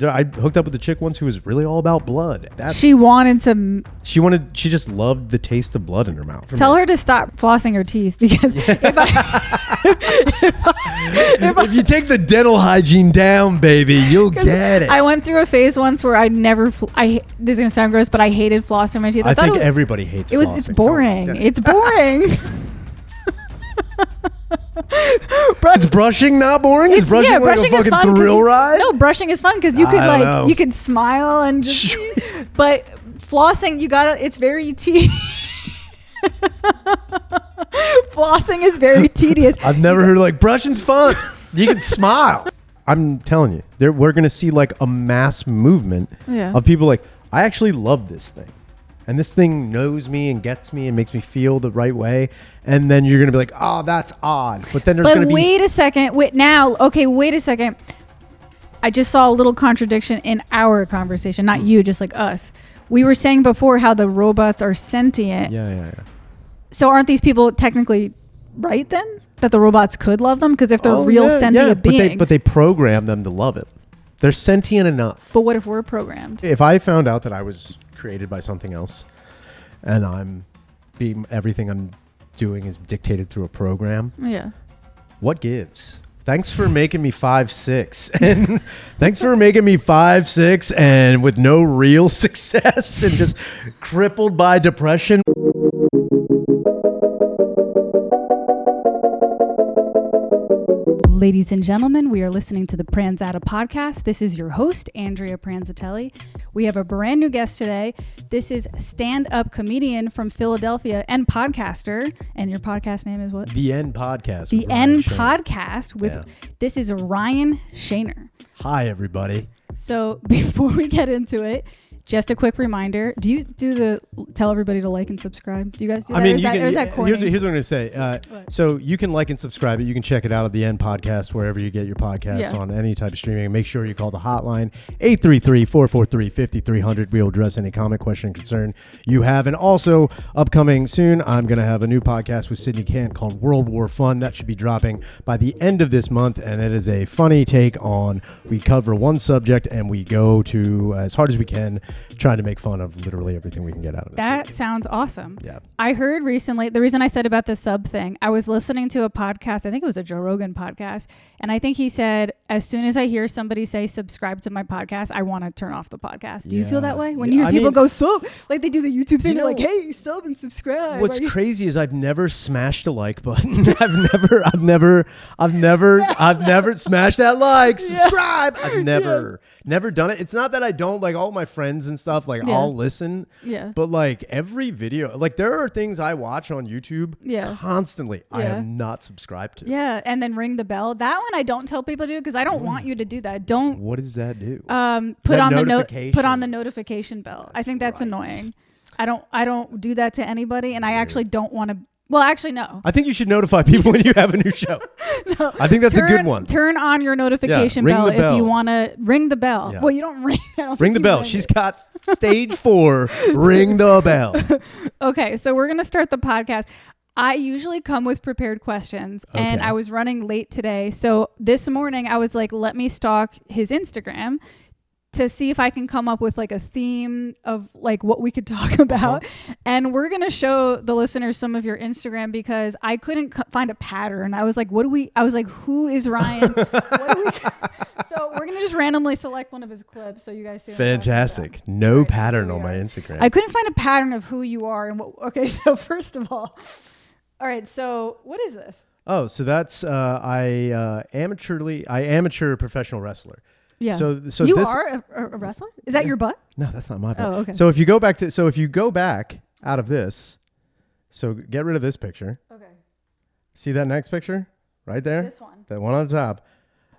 I hooked up with a chick once who was really all about blood. She just loved the taste of blood in her mouth. Tell her to stop flossing her teeth, because if you take the dental hygiene down, baby, you'll get it. I went through a phase once where I never, this is going to sound gross, but I hated flossing my teeth. I think everybody hates flossing. It's boring. It's boring. Is brushing not boring? Is brushing like brushing a fucking thrill ride? No, brushing is fun because you could you could smile and just. But flossing, it's very tedious. Flossing is very tedious. I've never heard brushing's fun. You can smile. I'm telling you, we're gonna see like a mass movement of people like, I actually love this thing. And this thing knows me and gets me and makes me feel the right way. And then you're going to be like, oh, that's odd. But then there's going to be... Wait a second. Wait a second. I just saw a little contradiction in our conversation. Not you, just like us. We were saying before how the robots are sentient. Yeah. So aren't these people technically right then? That the robots could love them? Because if they're sentient beings. But they program them to love it. They're sentient enough. But what if we're programmed? If I found out that I was created by something else and everything I'm doing is dictated through a program, what gives? Thanks for making me 5'6", and thanks for making me 5'6", and with no real success and just crippled by depression. Ladies and gentlemen, we are listening to the Pranzata Podcast. This is your host, Andrea Pranzatelli. We have a brand new guest today. This is stand-up comedian from Philadelphia and podcaster. And your podcast name is what? The End Podcast. The End Podcast. This is Ryan Shaner. Hi, everybody. So before we get into it, just a quick reminder. Do you tell everybody to like and subscribe? Do you guys do that? Is that corny? Here's what I'm going to say. So you can like and subscribe it. You can check it out at the End Podcast, wherever you get your podcasts on any type of streaming. Make sure you call the hotline, 833-443-5300. We will address any comment, question, concern you have. And also, upcoming soon, I'm going to have a new podcast with Sydney Kant called World War Fun. That should be dropping by the end of this month. And it is a funny take on, we cover one subject and we go to, as hard as we can, trying to make fun of literally everything we can get out of it. That sounds awesome. Yeah. I heard recently, the reason I said about the sub thing, I was listening to a podcast, I think it was a Joe Rogan podcast, and I think he said, as soon as I hear somebody say subscribe to my podcast, I want to turn off the podcast. Do you feel that way? When you hear people go sub, like they do the YouTube thing, they're like, hey, sub and subscribe. What's crazy is I've never smashed a like button. I've never smashed that like, subscribe. I've never done it. It's not that I don't, like, all my friends and stuff, like I'll listen, but like every video, like there are things I watch on YouTube constantly I am not subscribed to. And then ring the bell. That one I don't tell people to do because I don't want you to do that. What does that do? Put on the notification bell. I think that's annoying. I don't do that to anybody, and I actually don't want to. Well, actually, no. I think you should notify people when you have a new show. No, I think that's a good one. Turn on your notification bell if you want to ring the bell. Yeah. Well, you don't ring. Ring the bell. She's got stage 4. Ring the bell. Okay, so we're going to start the podcast. I usually come with prepared questions, and I was running late today. So this morning, I was like, let me stalk his Instagram to see if I can come up with like a theme of like what we could talk about. And we're going to show the listeners some of your Instagram because I couldn't find a pattern. I was like, who is Ryan? So we're going to just randomly select one of his clips so you guys see. Fantastic. No pattern on my Instagram. I couldn't find a pattern of who you are and what. Okay. So first of all right. So what is this? Oh, so that's, I amateur professional wrestler. Yeah. So you are a wrestler? Is that your butt? No, that's not my butt. Oh, okay. So if you go back out of this, so get rid of this picture. Okay. See that next picture right there? This one. That one on the top.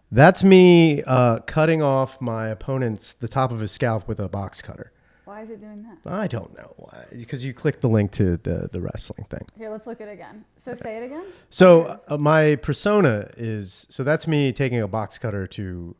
That's me cutting off my opponent's the top of his scalp with a box cutter. Why is it doing that? I don't know why. Because you clicked the link to the wrestling thing. Here, let's look at it again. So say it again. So my persona is, so that's me taking a box cutter to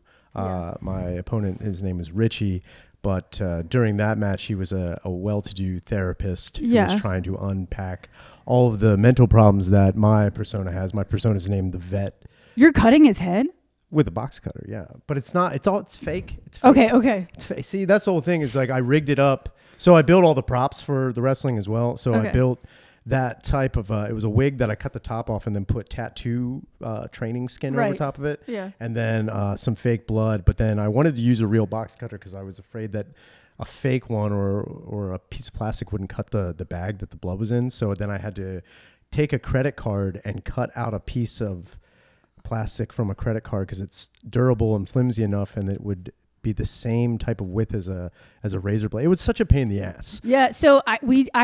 my opponent. His name is Richie, but during that match he was a well-to-do therapist who was trying to unpack all of the mental problems that my persona has. My persona is named the Vet. You're cutting his head? With a box cutter, yeah. But it's not, it's fake. It's fake. Okay. It's fake. See, that's the whole thing is like I rigged it up. So I built all the props for the wrestling as well. So I built that type of, it was a wig that I cut the top off and then put tattoo training skin over top of it. Yeah. And then some fake blood. But then I wanted to use a real box cutter because I was afraid that a fake one or a piece of plastic wouldn't cut the bag that the blood was in. So then I had to take a credit card and cut out a piece of plastic from a credit card because it's durable and flimsy enough, and it would be the same type of width as a razor blade. It was such a pain in the ass. Yeah. So I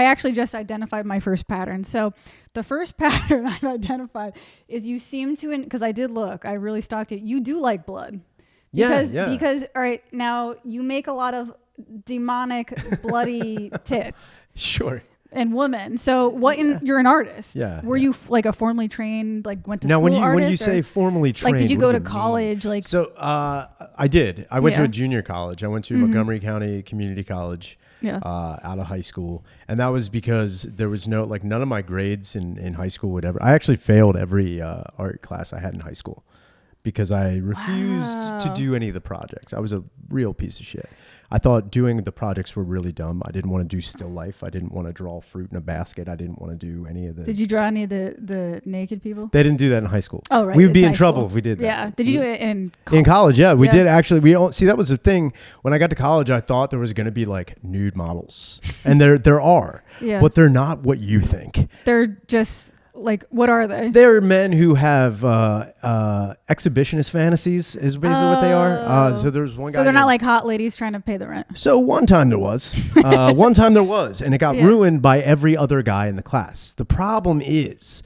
actually just identified my first pattern. So the first pattern I've identified is you seem to, because I did look, I really stalked it. You do like blood. Because all right, now you make a lot of demonic bloody tits. Sure. And women. So you're an artist. Yeah. Were you like a formally trained, like went to school artist? Now when you say formally trained, like did you go to college? Mean? Like so, I did. I went to a junior college. I went to Montgomery County Community College. Yeah. Out of high school, and that was because there was none of my grades in high school would ever. I actually failed every art class I had in high school because I refused to do any of the projects. I was a real piece of shit. I thought doing the projects were really dumb. I didn't want to do still life. I didn't want to draw fruit in a basket. I didn't want to do any of the... Did you draw any of the naked people? They didn't do that in high school. Oh, right. We would be in trouble if we did that. Yeah. Did you do it in college? In college, yeah. We did actually. See, that was the thing. When I got to college, I thought there was going to be like nude models. And there are. Yeah. But they're not what you think. They're just... Like, what are they? They're men who have exhibitionist fantasies is basically what they are. So there's one guy. So they're not like hot ladies trying to pay the rent. So one time there was. And it got ruined by every other guy in the class. The problem is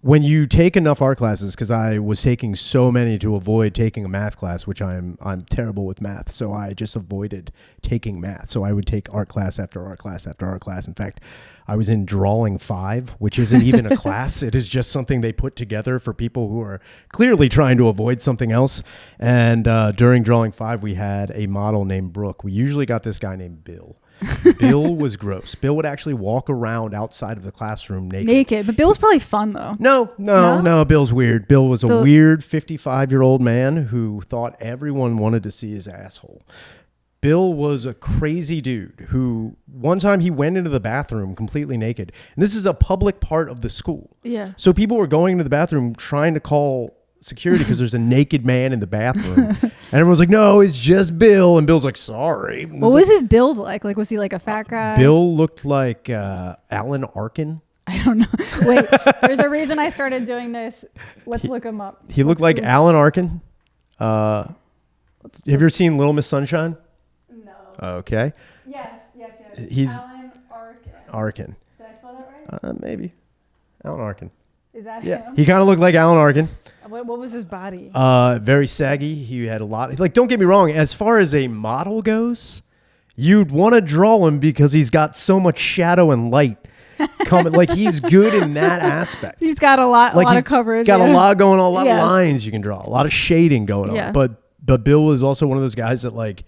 when you take enough art classes, because I was taking so many to avoid taking a math class, which I'm terrible with math. So I just avoided taking math. So I would take art class after art class after art class. In fact, I was in Drawing 5, which isn't even a class. It is just something they put together for people who are clearly trying to avoid something else. And during Drawing 5, we had a model named Brooke. We usually got this guy named Bill. Bill was gross. Bill would actually walk around outside of the classroom naked. But Bill was probably fun, though. No, Bill's weird. Bill was a weird 55-year-old man who thought everyone wanted to see his asshole. Bill was a crazy dude who one time he went into the bathroom completely naked. And this is a public part of the school. Yeah. So people were going into the bathroom trying to call security because there's a naked man in the bathroom. And everyone's like, no, it's just Bill. And Bill's like, sorry. What was his build like? Like, was he like a fat guy? Bill looked like Alan Arkin. I don't know. Wait, there's a reason I started doing this. Let's look him up. He looked like Alan Arkin. Have you ever seen Little Miss Sunshine? No. Okay. Yes. He's Alan Arkin. Arkin. Did I spell that right? Maybe. Alan Arkin. Is that him? He kind of looked like Alan Arkin. What was his body? Very saggy. He had a lot. Like, don't get me wrong. As far as a model goes, you'd want to draw him because he's got so much shadow and light coming. Like, he's good in that aspect. He's got a lot of coverage. Got a lot going on. A lot of lines you can draw. A lot of shading going on. But Bill was also one of those guys that like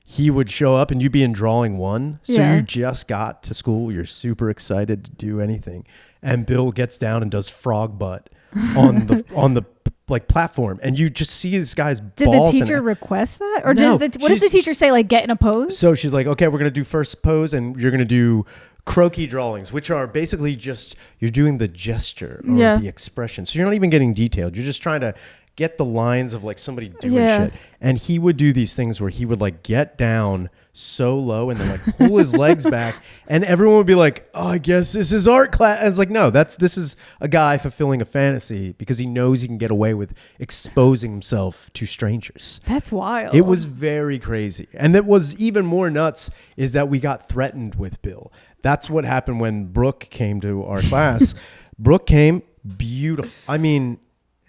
he would show up and you'd be in Drawing 1. So you just got to school. You're super excited to do anything. And Bill gets down and does frog butt on the like platform, and you just see this guy's balls. Did the teacher request that, or what does the teacher say? Like, get in a pose. So she's like, okay, we're gonna do first pose, and you're gonna do croquis drawings, which are basically just you're doing the gesture or the expression. So you're not even getting detailed. You're just trying to get the lines of like somebody doing shit. And he would do these things where he would like get down so low and then like pull his legs back, and everyone would be like, oh, I guess this is art class. And it's like, no, this is a guy fulfilling a fantasy because he knows he can get away with exposing himself to strangers. That's wild. It was very crazy. And that was even more nuts is that we got threatened with Bill. That's what happened when Brooke came to our class. Brooke came beautiful. I mean,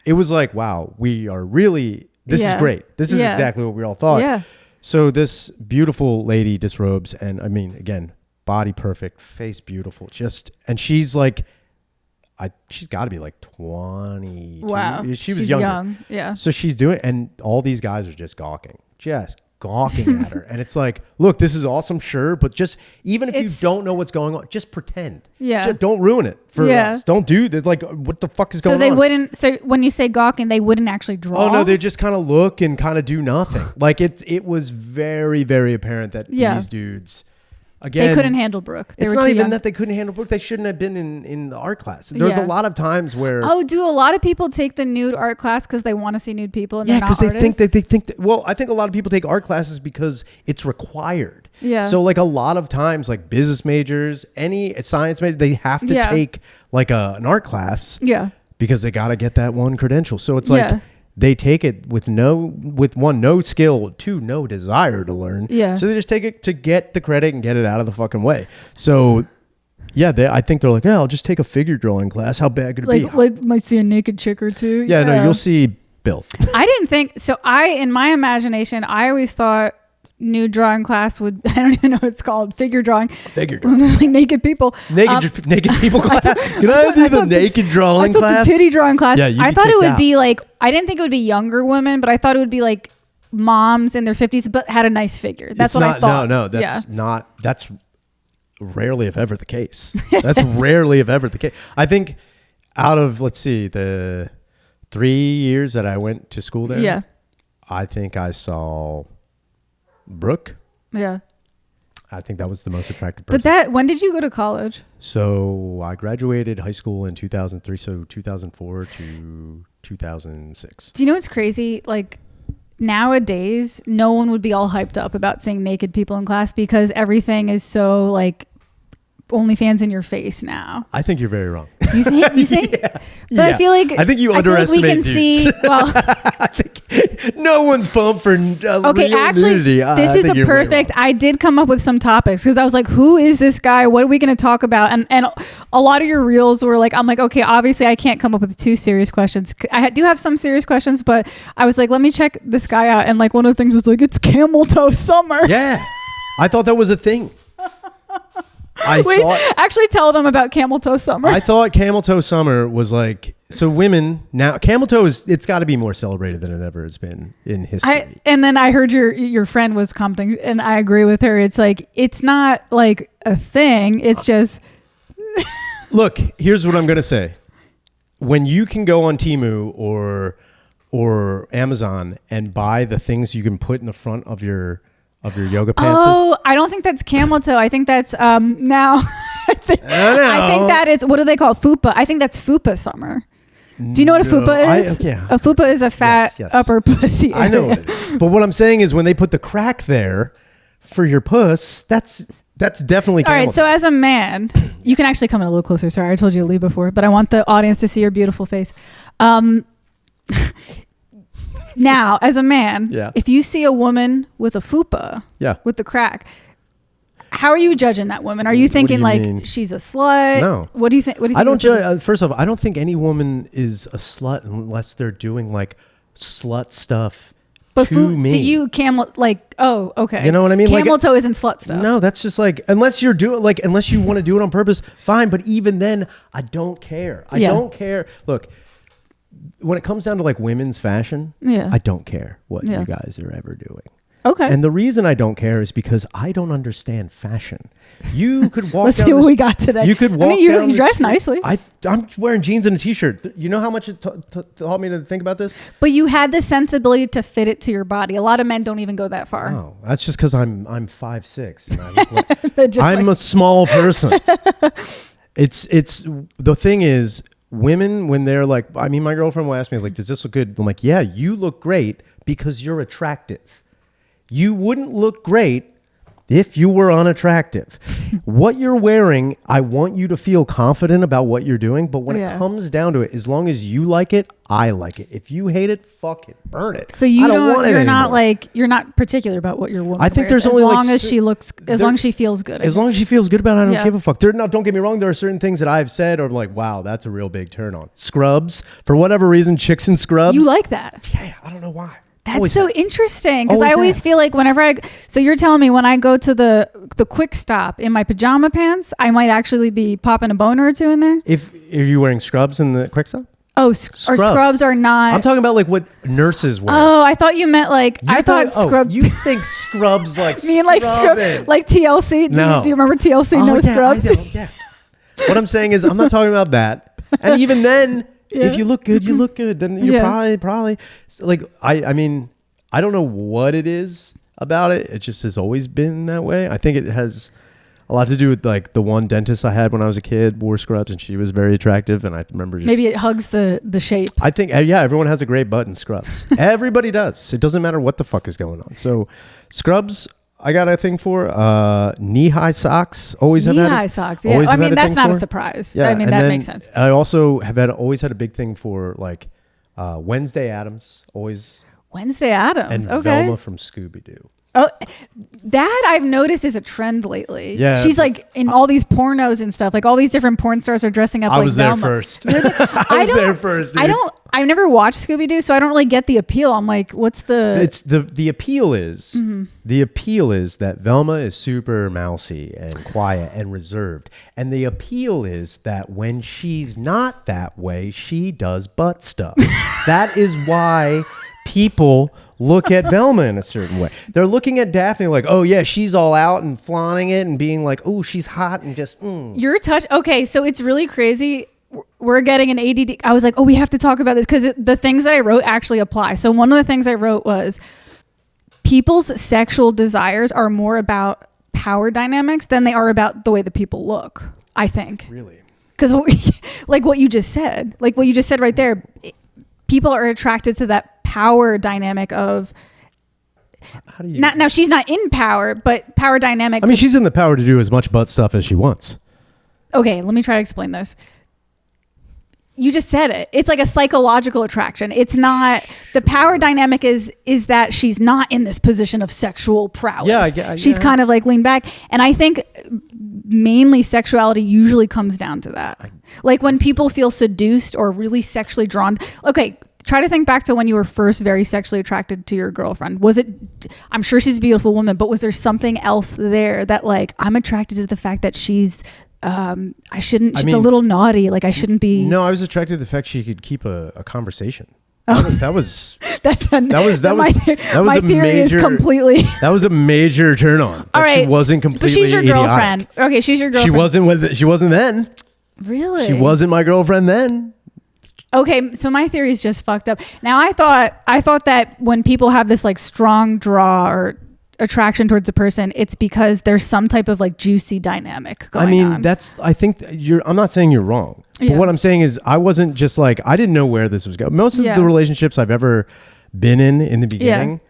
it was like, wow, we are really, this is great. This is exactly what we all thought. Yeah. So this beautiful lady disrobes, and I mean, again, body perfect, face beautiful, and she's like, she's got to be like 20. Wow. She was younger. Young. Yeah. So she's doing, and all these guys are just gawking, just gawking at her. And it's like, look, this is awesome, sure, but just even if you don't know what's going on, just pretend. Yeah. Just don't ruin it for us. Don't do that. Like, what the fuck is going on? So they wouldn't. So when you say gawking, they wouldn't actually draw. Oh no, they just kind of look and kind of do nothing. Like it was very, very apparent that these dudes. Again, they couldn't handle Brooke. It's not even that they couldn't handle Brooke. They shouldn't have been in the art class. There's a lot of times where... Oh, do a lot of people take the nude art class because they want to see nude people and they're not artists? Yeah, because they think that... Well, I think a lot of people take art classes because it's required. Yeah. So like a lot of times, like business majors, any science major, they have to take like an art class. Yeah. Because they got to get that one credential. So it's like... They take it with no skill, two, no desire to learn. Yeah. So they just take it to get the credit and get it out of the fucking way. So, yeah, I think they're like, yeah, I'll just take a figure drawing class. How bad could it be? Like, might see a naked chick or two. Yeah, no, you'll see Bill. I didn't think so. In my imagination, I always thought nude drawing class would, I don't even know what it's called, figure drawing. Figure drawing. Like naked people. Naked people class. Can I do the naked drawing class? The titty drawing class. Yeah, I thought it would be like, I didn't think it would be younger women, but I thought it would be like moms in their 50s, but had a nice figure. That's what I thought. No, that's not, that's rarely if ever the case. That's rarely if ever the case. I think out of, let's see, the 3 years that I went to school there, I think I saw Brooke. Yeah. I think that was the most attractive person. But when did you go to college? So I graduated high school in 2003, so 2004 to 2006. Do you know what's crazy? Like nowadays, no one would be all hyped up about seeing naked people in class because everything is so like OnlyFans in your face now. I think you're very wrong. You think? Yeah. But I feel like you underestimate we can dudes. see. Well, I think no one's pumped for okay. Actually, nudity. This is a perfect. I did come up with some topics because I was like, "Who is this guy? What are we going to talk about?" And a lot of your reels were like, "I'm like, okay, obviously I can't come up with 2 serious questions. I do have some serious questions, but I was like, let me check this guy out." And like one of the things was like, "It's camel toe summer." Yeah, I thought that was a thing. Actually tell them about camel toe summer. I thought camel toe summer was like, so women now, camel toe it's got to be more celebrated than it ever has been in history. And then I heard your friend was commenting and I agree with her. It's like, it's not like a thing. It's just. Look, here's what I'm going to say. When you can go on Temu or Amazon and buy the things you can put in the front of your yoga pants. Oh, I don't think that's camel toe. I think that's now. I think that is, what do they call it? Fupa. I think that's fupa summer. Do you know what a fupa is? A fupa is a fat upper pussy area. I know what it is. But what I'm saying is when they put the crack there for your puss, that's definitely camel toe. All right, so as a man, you can actually come in a little closer. Sorry, I told you to leave before, but I want the audience to see your beautiful face. Now, as a man, if you see a woman with a fupa, with the crack, how are you judging that woman? Are you thinking like she's a slut? No. What do you think? I don't judge. First off, I don't think any woman is a slut unless they're doing like slut stuff. But to you, camel, like, oh, okay. You know what I mean? Camel toe isn't slut stuff. No, that's just like, unless you're doing like, unless you want to do it on purpose, fine. But even then, I don't care. I don't care. Look. When it comes down to like women's fashion, I don't care what you guys are ever doing. Okay. And the reason I don't care is because I don't understand fashion. You could walk Let's down see what we got today. You could walk you dress nicely. I'm wearing jeans and a t-shirt. You know how much it taught me to think about this? But you had the sensibility to fit it to your body. A lot of men don't even go that far. Oh, that's just because I'm 5'6". And I'm a small person. It's the thing is, women, when they're like, I mean, my girlfriend will ask me, like, does this look good? I'm like, yeah, you look great because you're attractive. You wouldn't look great if you were unattractive. What you're wearing, I want you to feel confident about what you're doing. But when it comes down to it, as long as you like it, I like it. If you hate it, fuck it, burn it. So you're not particular about what your woman I think wears, there's only as long as she feels good. As long as she feels good about it, I don't give a fuck. Don't get me wrong. There are certain things that I've said or like, wow, that's a real big turn on. Scrubs, for whatever reason, chicks in scrubs. You like that? Yeah, I don't know why. That's so interesting because I always feel like whenever so you're telling me when I go to the quick stop in my pajama pants, I might actually be popping a boner or two in there. Are you wearing scrubs in the quick stop? Oh, scrubs are not. I'm talking about like what nurses wear. Oh, I thought you meant like scrubs. You think scrubs like mean like scrub, like TLC? No. Do you remember TLC? No scrubs. I know, yeah. What I'm saying is, I'm not talking about that. And even then, if you look good, you look good. Then you're probably like I mean, I don't know what it is about it. It just has always been that way. I think it has a lot to do with like the one dentist I had when I was a kid wore scrubs, and she was very attractive. And I remember just, maybe it hugs the shape. I think, everyone has a great butt in scrubs. Everybody does. It doesn't matter what the fuck is going on. So scrubs, I got a thing for. Knee-high socks. Always have had. Knee-high socks. Yeah. I mean, that's not a surprise. Yeah, I mean, that makes sense. I also have always had a big thing for like Wednesday Addams. Always. Wednesday Addams. And Velma from Scooby-Doo. Oh, that I've noticed is a trend lately. Yeah, she's like in all these pornos and stuff. Like all these different porn stars are dressing up. I like was Velma. there first. I was there first. Dude. I've never watched Scooby-Doo, so I don't really get the appeal. I'm like, what's the? It's the appeal is the appeal is that Velma is super mousy and quiet and reserved, and the appeal is that when she's not that way, she does butt stuff. That is why people look at Velma in a certain way. They're looking at Daphne like, oh yeah, she's all out and flaunting it and being like, oh, she's hot and just. Your touch. Okay, so it's really crazy. We're getting an ADD. I was like, oh, we have to talk about this because the things that I wrote actually apply. So one of the things I wrote was people's sexual desires are more about power dynamics than they are about the way the people look, I think. Really? Because like what you just said right there, people are attracted to that power dynamic of how do you now she's not in power, but power dynamic. I mean, she's in the power to do as much butt stuff as she wants. Okay, let me try to explain this. You just said it. It's like a psychological attraction. It's not the power dynamic is that she's not in this position of sexual prowess. She's kind of like leaned back. And I think mainly sexuality usually comes down to that. Like when people feel seduced or really sexually drawn. Okay, try to think back to when you were first very sexually attracted to your girlfriend. Was it, I'm sure she's a beautiful woman, but was there something else there that like, I'm attracted to the fact that she's she's a little naughty. Like I shouldn't be. No, I was attracted to the fact she could keep a conversation. That was my theory is completely. That was a major turn on. All right, she wasn't completely. But she's your idiotic. girlfriend. Okay, she's your girlfriend. She wasn't then. Really? She wasn't my girlfriend then. Okay, so my theory is just fucked up. Now I thought that when people have this like strong draw or attraction towards a person, it's because there's some type of like juicy dynamic going on. I think I'm not saying you're wrong. But what I'm saying is I wasn't just like, I didn't know where this was going. Most of the relationships I've ever been in the beginning,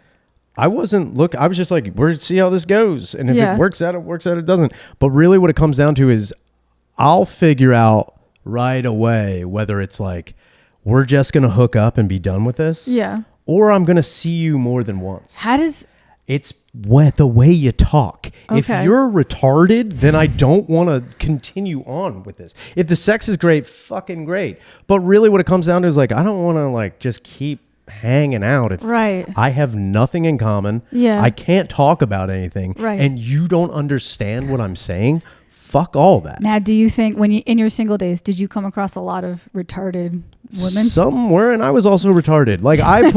I was just like, we're see how this goes. And if it works out, it doesn't. But really what it comes down to is I'll figure out right away whether it's like, we're just going to hook up and be done with this. Yeah. Or I'm going to see you more than once. It's the way you talk. Okay. If you're retarded, then I don't want to continue on with this. If the sex is great, fucking great. But really what it comes down to is like, I don't want to like just keep hanging out if I have nothing in common. Yeah. I can't talk about anything. Right. And you don't understand what I'm saying. Fuck all that. Now, do you think when you in your single days, did you come across a lot of retarded women? Some were, and I was also retarded. Like I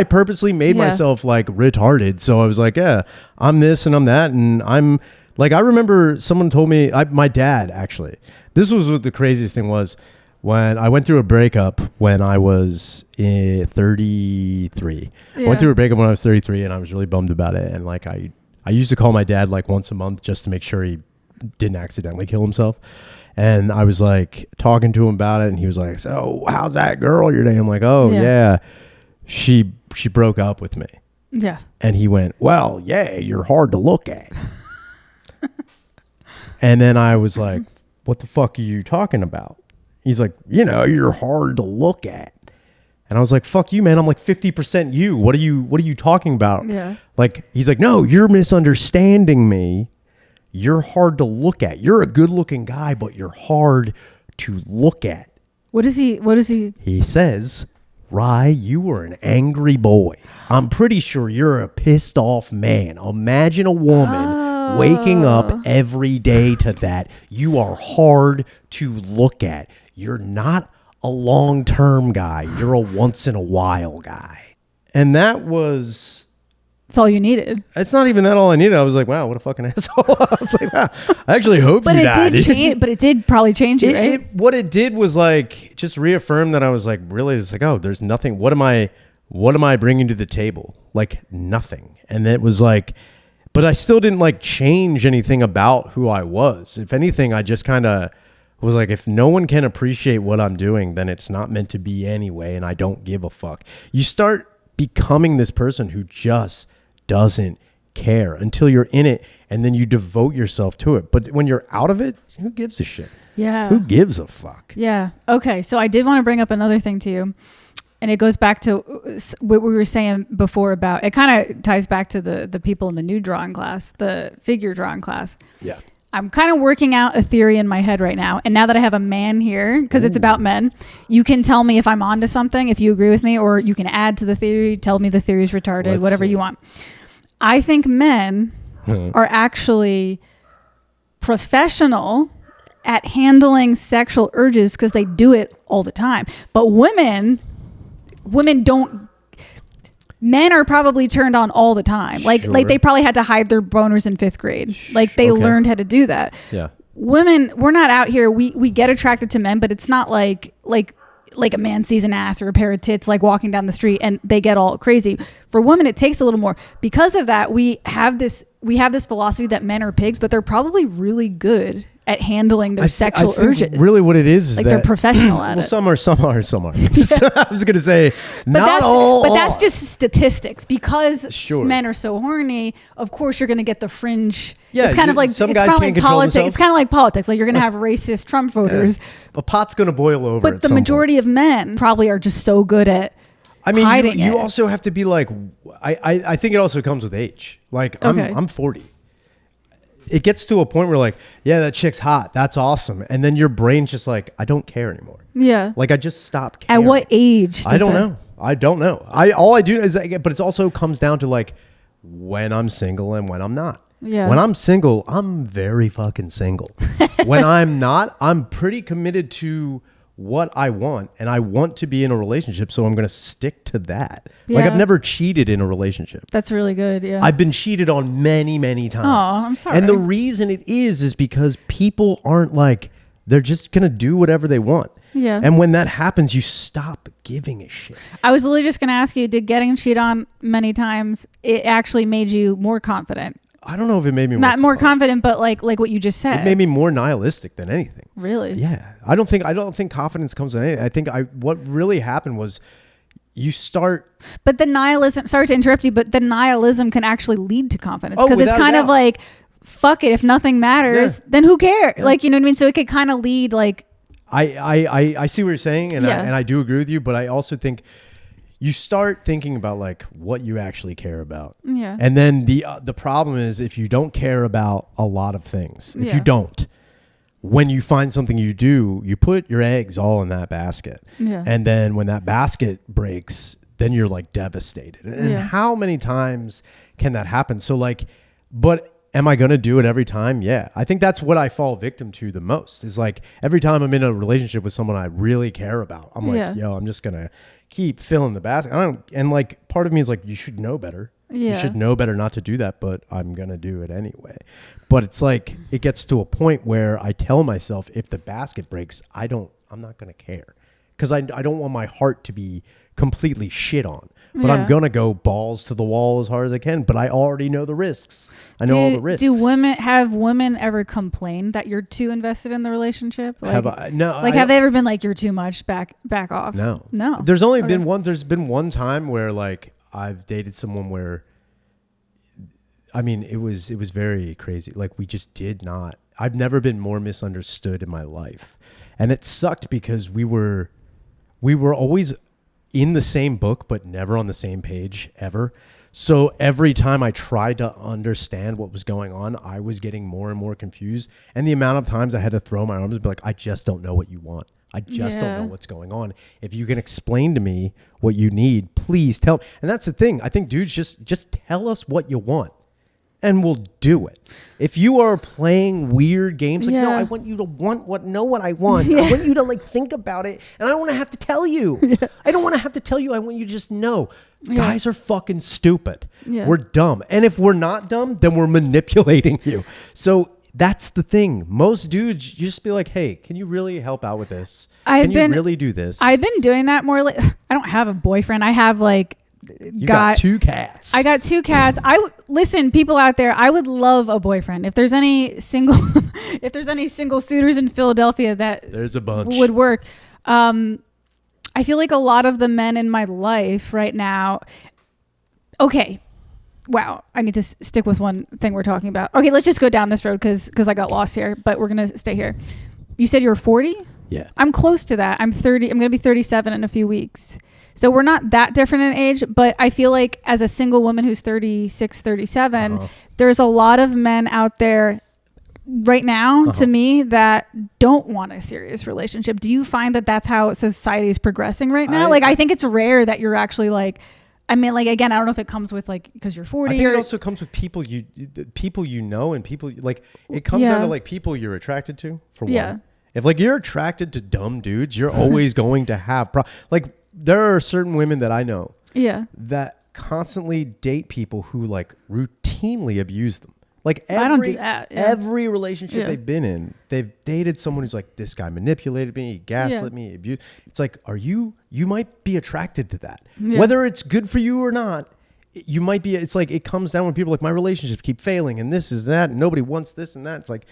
purposely made myself like retarded. So I was like, yeah, I'm this and I'm that. And I'm like, I remember someone told me, my dad actually, this was what the craziest thing was when I went through a breakup when I was 33. I went through a breakup when I was 33 and I was really bummed about it. And like, I used to call my dad like once a month just to make sure he didn't accidentally kill himself. And I was like talking to him about it and he was like, so how's that girl your day? I'm like, oh yeah. She broke up with me. Yeah. And he went, well, yeah, you're hard to look at. And then I was like, what the fuck are you talking about? He's like, you're hard to look at. And I was like, fuck you, man. I'm like 50% you. What are you talking about? Yeah. Like, he's like, no, you're misunderstanding me. You're hard to look at. You're a good looking guy, but you're hard to look at. What is he? He says, Rye, you were an angry boy. I'm pretty sure you're a pissed off man. Imagine a woman waking up every day to that. You are hard to look at. You're not a long-term guy. You're a once-in-a-while guy. And that was... That's all you needed. It's not even that all I needed. I was like, wow, what a fucking asshole. I was like, wow, I actually hope you died. But it did probably change you, right? What it did was like just reaffirm that I was like, really, it's like, oh, there's nothing. What am I bringing to the table? Like nothing. And it was like, but I still didn't like change anything about who I was. If anything, I just kind of was like, if no one can appreciate what I'm doing, then it's not meant to be anyway. And I don't give a fuck. You start becoming this person who just doesn't care until you're in it, and then you devote yourself to it. But when you're out of it, who gives a shit? Yeah. Who gives a fuck? Yeah. Okay. So I did want to bring up another thing to you, and it goes back to what we were saying before about, it kind of ties back to the people in the new drawing class, the figure drawing class. Yeah. I'm kind of working out a theory in my head right now. And now that I have a man here, because it's about men, you can tell me if I'm onto something, if you agree with me, or you can add to the theory, tell me the theory's retarded, whatever you want. I think men are actually professional at handling sexual urges because they do it all the time. But women don't. Men are probably turned on all the time. Like they probably had to hide their boners in 5th grade. Like they learned how to do that. Yeah. Women, we're not out here. We get attracted to men, but it's not like a man sees an ass or a pair of tits like walking down the street and they get all crazy. For women, it takes a little more. Because of that, we have this philosophy that men are pigs, but they're probably really good at handling their sexual urges. Really what it is like they're professional at it. Some are. Yeah. I was going to say, but that's just statistics. Because men are so horny, of course you're going to get the fringe. Yeah, it's kind of like, it's kind of like politics. It's kind of like politics. Like you're going to have racist Trump voters. Yeah. A pot's going to boil over. But the majority of men probably are just so good at hiding you also have to be like, I think it also comes with age. Like I'm 40. It gets to a point where like, yeah, that chick's hot. That's awesome. And then your brain's just like, I don't care anymore. Yeah. Like I just stopped caring. At what age? I don't know. All I do is, but it also comes down to like when I'm single and when I'm not. Yeah. When I'm single, I'm very fucking single. When I'm not, I'm pretty committed to what I want, and I want to be in a relationship, so I'm going to stick to that. Yeah. Like I've never cheated in a relationship. That's really good. Yeah. I've been cheated on many, many times. Oh, I'm sorry. And the reason it is because people aren't like, they're just going to do whatever they want. Yeah. And when that happens, you stop giving a shit. I was literally just going to ask you, did getting cheated on many times, it actually made you more confident? I don't know if it made me more confident, but like what you just said. It made me more nihilistic than anything. Really? Yeah. I don't think confidence comes with anything. I think what really happened was you start. But the nihilism, sorry to interrupt you, but the nihilism can actually lead to confidence because it's kind of like, fuck it, if nothing matters, then who cares? Yeah. Like, you know what I mean? So it could kind of lead like. I see what you're saying, and yeah. I do agree with you, but I also think you start thinking about like what you actually care about. Yeah. And then the problem is if you don't care about a lot of things, if you don't, when you find something you do, you put your eggs all in that basket. Yeah. And then when that basket breaks, then you're like devastated. And how many times can that happen? So like, but am I going to do it every time? Yeah. I think that's what I fall victim to the most is like every time I'm in a relationship with someone I really care about, I'm like, yo, I'm just going to keep filling the basket. And like part of me is like, you should know better. Yeah. You should know better not to do that, but I'm going to do it anyway. But it's like, it gets to a point where I tell myself if the basket breaks, I'm not going to care because I don't want my heart to be completely shit on. But I'm going to go balls to the wall as hard as I can. But I already know the risks. I know all the risks. Do women ever complain that you're too invested in the relationship? Like, have they ever been like, you're too much, back off? No. There's only been one time where like I've dated someone where, I mean, it was very crazy. Like we just did not, I've never been more misunderstood in my life. And it sucked because we were always in the same book, but never on the same page ever. So every time I tried to understand what was going on, I was getting more and more confused. And the amount of times I had to throw my arms and be like, I just don't know what you want. I just don't know what's going on. If you can explain to me what you need, please tell me. And that's the thing. I think dudes just tell us what you want. and we'll do it. If you are playing weird games, like, no, I want you to know what I want. I want you to like think about it, and I don't want to have to tell you. I don't want to have to tell you. I want you to just know. Guys are fucking stupid. We're dumb. And if we're not dumb, then we're manipulating you. So that's the thing. Most dudes, you just be like, hey, can you really help out with this? Can you really do this? I've been doing that more. I don't have a boyfriend. I have like... You got 2 cats. I got 2 cats. Listen, people out there, I would love a boyfriend. If there's any single suitors in Philadelphia that there's a bunch would work. I feel like a lot of the men in my life right now. Okay. Wow. I need to stick with one thing we're talking about. Okay. Let's just go down this road because I got lost here, but we're going to stay here. You said you were 40? Yeah. I'm close to that. I'm 30. I'm going to be 37 in a few weeks. So we're not that different in age, but I feel like as a single woman who's 36, 37, there's a lot of men out there right now to me that don't want a serious relationship. Do you find that that's how society is progressing right now? I think it's rare that you're actually like, I mean, like, again, I don't know if it comes with like, because you're 40 I think it also comes with people you know, and people like, it comes down to like people you're attracted to for one. If like you're attracted to dumb dudes, you're always going to have there are certain women that I know that constantly date people who like routinely abuse them. Like I don't do that. Every relationship they've been in, they've dated someone who's like, this guy manipulated me, gaslit me, abused. It's like, you might be attracted to that. Whether it's good for you or not, you might be, it's like, it comes down when people are like, my relationships keep failing and this is that, and nobody wants this and that. It's like,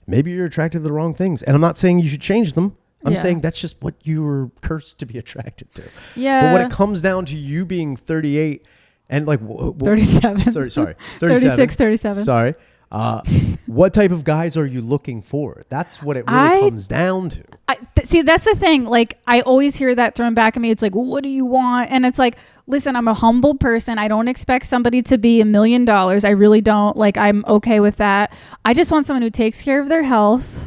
maybe you're attracted to the wrong things. And I'm not saying you should change them. I'm saying that's just what you were cursed to be attracted to. Yeah. But when it comes down to you being 38 and like 37. Sorry. 36, 37. Sorry. What type of guys are you looking for? That's what it really comes down to. See, that's the thing. Like, I always hear that thrown back at me. It's like, what do you want? And it's like, listen, I'm a humble person. I don't expect somebody to be $1 million. I really don't. Like, I'm okay with that. I just want someone who takes care of their health.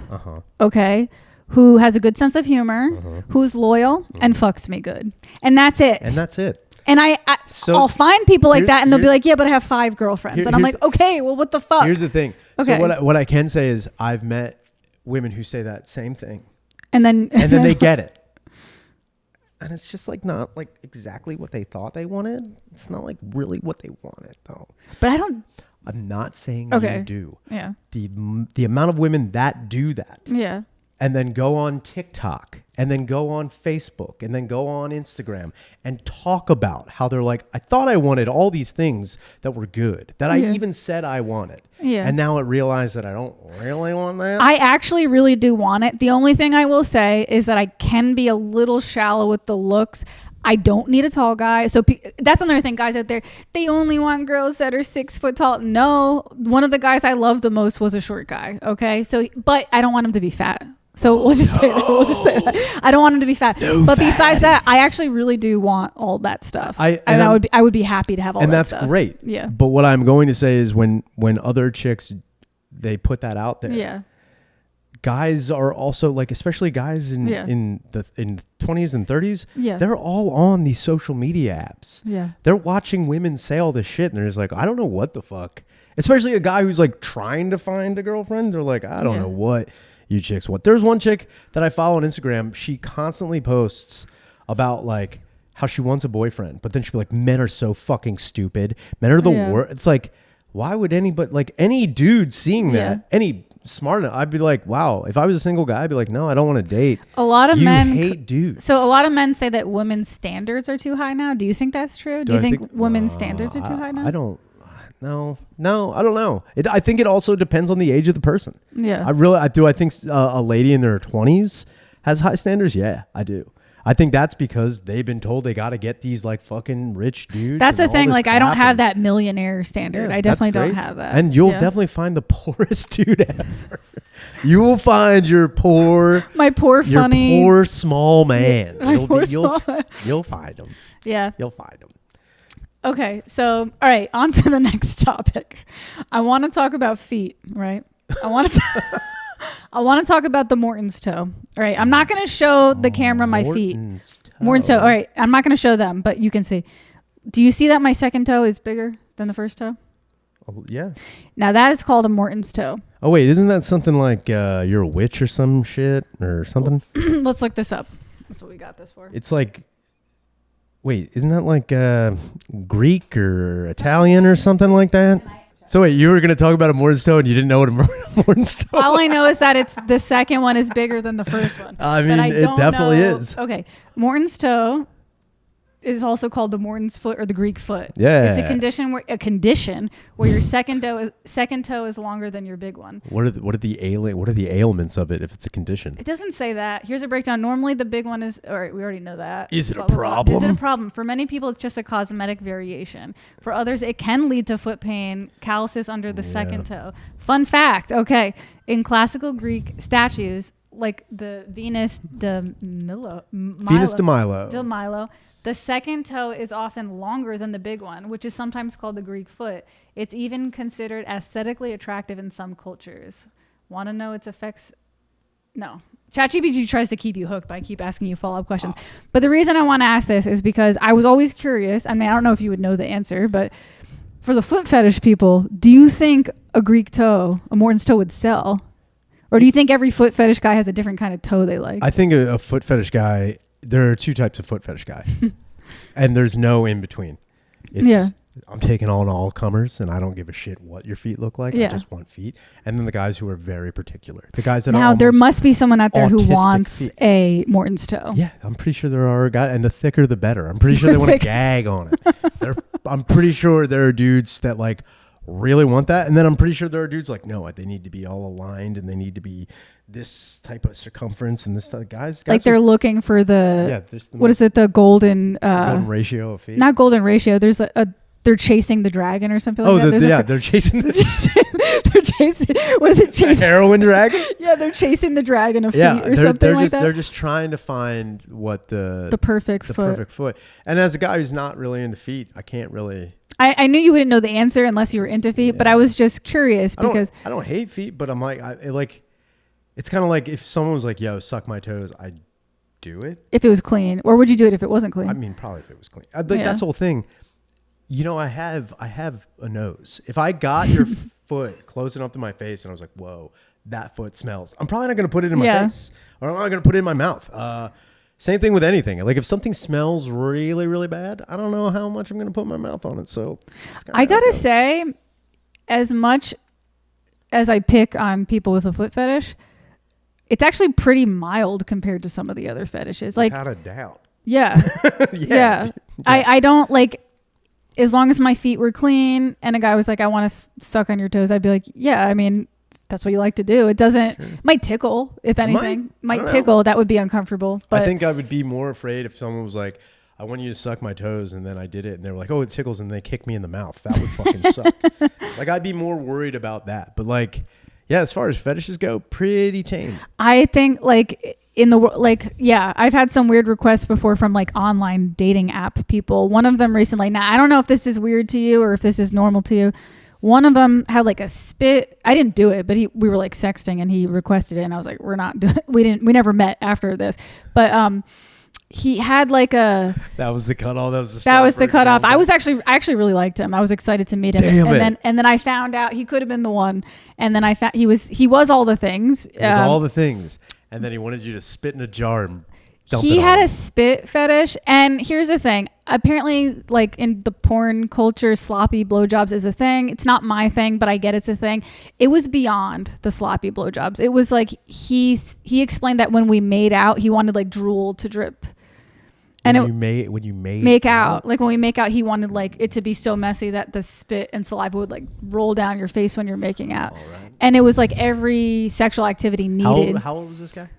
Okay. Who has a good sense of humor, who's loyal, and fucks me good. And that's it. And I'll find people like that, and they'll be like, yeah, but I have 5 girlfriends. And I'm like, okay, well, what the fuck? Here's the thing. Okay. So what I can say is I've met women who say that same thing. And then they get it. And it's just like not like exactly what they thought they wanted. It's not like really what they wanted, though. But I'm not saying you do. Yeah. The amount of women that do that. Yeah. And then go on TikTok and then go on Facebook and then go on Instagram and talk about how they're like, I thought I wanted all these things that were good, that I even said I wanted. Yeah. And now I realize that I don't really want that. I actually really do want it. The only thing I will say is that I can be a little shallow with the looks. I don't need a tall guy. So that's another thing, guys out there, they only want girls that are 6 foot tall. No, one of the guys I loved the most was a short guy. Okay. So, but I don't want him to be fat. So we'll just say that. I don't want him to be fat. But besides that, I actually really do want all that stuff. I would be happy to have all that stuff. And that's great. Yeah. But what I'm going to say is when other chicks, they put that out there. Yeah. Guys are also like, especially guys in the 20s and 30s, they're all on these social media apps. Yeah. They're watching women say all this shit and they're just like, I don't know what the fuck. Especially a guy who's like trying to find a girlfriend. They're like, I don't know what you chicks want. There's one chick that I follow on Instagram. She constantly posts about like how she wants a boyfriend, but then she'll be like, men are so fucking stupid. Men are the worst. It's like, why would anybody, like any dude seeing that, any smart enough, I'd be like, wow, if I was a single guy, I'd be like, no, I don't want to date. A lot of men hate dudes. So a lot of men say that women's standards are too high now. Do you think that's true? Do you think women's standards are too high now? I don't. No, I don't know. I think it also depends on the age of the person. Yeah. I do. I think a lady in their 20s has high standards. Yeah, I do. I think that's because they've been told they got to get these like fucking rich dudes. That's the thing. Like I don't have that millionaire standard. I definitely don't have that. And you'll definitely find the poorest dude ever. You will find your poor, funny, poor small man. You'll find him. Yeah. You'll find him. Okay, so all right, on to the next topic. I want to talk about feet, right? I want to talk about the Morton's toe. All right, I'm not going to show the camera my feet. Morton's toe. All right, I'm not going to show them, but you can see. Do you see that my second toe is bigger than the first toe? Yeah. Now that is called a Morton's toe. Oh wait, isn't that something like you're a witch or some shit or something? Let's look this up. That's what we got this for. It's like, wait, isn't that like Greek or Italian or something like that? So wait, you were going to talk about a Morton's toe and you didn't know what a Morton's toe was? All I know is that it's the second one is bigger than the first one. I mean, it definitely is. Okay. Morton's toe is also called the Morton's foot or the Greek foot. Yeah. It's a condition where your second toe is longer than your big one. What are the ailments of it if it's a condition? It doesn't say that. Here's a breakdown. Normally the big one is, all right, we already know that. Is it a problem? Is it a problem? For many people, it's just a cosmetic variation. For others, it can lead to foot pain, calluses under the second toe. Fun fact. Okay. In classical Greek statues, like the Venus de Milo, the second toe is often longer than the big one, which is sometimes called the Greek foot. It's even considered aesthetically attractive in some cultures. Want to know its effects? No. ChatGPT tries to keep you hooked by keep asking you follow-up questions. Oh. But the reason I want to ask this is because I was always curious. I mean, I don't know if you would know the answer, but for the foot fetish people, do you think a Greek toe, a Morton's toe would sell? Or do you think every foot fetish guy has a different kind of toe they like? I think a foot fetish guy... There are two types of foot fetish guy, and there's no in between. I'm taking on all comers, and I don't give a shit what your feet look like. I just want feet. And then the guys who are very particular, the guys that now there must be someone out there who wants feet. A Morton's toe. Yeah, I'm pretty sure there are guys, and the thicker the better. I'm pretty sure they want to gag on it. I'm pretty sure there are dudes that like really want that, and then I'm pretty sure there are dudes like no, they need to be all aligned, and they need to be this type of circumference and this type of guys like they're looking for the what is it, the golden ratio of feet? Not golden ratio. There's they're chasing the dragon or something like that. They're chasing they're chasing what is it, chasing a heroin dragon? Yeah, they're chasing the dragon of feet or something like that. They're just trying to find what the perfect foot. And as a guy who's not really into feet, I can't really I knew you wouldn't know the answer unless you were into feet, but I was just curious because I don't hate feet, but I'm like it's kind of like if someone was like, yo, suck my toes, I'd do it. If it was clean. Or would you do it if it wasn't clean? I mean, probably if it was clean. That's the whole thing. You know, I have a nose. If I got your foot close enough to my face and I was like, whoa, that foot smells, I'm probably not going to put it in my face, or I'm not going to put it in my mouth. Same thing with anything. Like if something smells really, really bad, I don't know how much I'm going to put my mouth on it. So I got to say, as much as I pick on people with a foot fetish, it's actually pretty mild compared to some of the other fetishes. Like, without a doubt. Yeah. Yeah. I don't like, as long as my feet were clean and a guy was like, I want to suck on your toes, I'd be like, yeah, I mean, that's what you like to do. It doesn't, might tickle, if anything. Might tickle. That would be uncomfortable. But I think I would be more afraid if someone was like, I want you to suck my toes, and then I did it, and they were like, oh, it tickles, and they kicked me in the mouth. That would fucking suck. Like, I'd be more worried about that. But like, yeah, as far as fetishes go, pretty tame. I think like I've had some weird requests before from like online dating app people. One of them recently, now I don't know if this is weird to you or if this is normal to you. One of them had like a spit. I didn't do it, but we were like sexting and he requested it, and I was like, we're not doing. We never met after this, but he had like a. That was the cutoff. That was the cutoff. I actually really liked him. I was excited to meet him. And then I found out he could have been the one. And then I found he was all the things. He was all the things. And then he wanted you to spit in a jar and dump it. He had a spit fetish. And here's the thing. Apparently, like in the porn culture, sloppy blowjobs is a thing. It's not my thing, but I get it's a thing. It was beyond the sloppy blowjobs. It was like he explained that when we made out, he wanted like drool to drip. And when you make out, like when we make out, he wanted like it to be so messy that the spit and saliva would like roll down your face when you're making out. Right. And it was like every sexual activity needed. How old was this guy?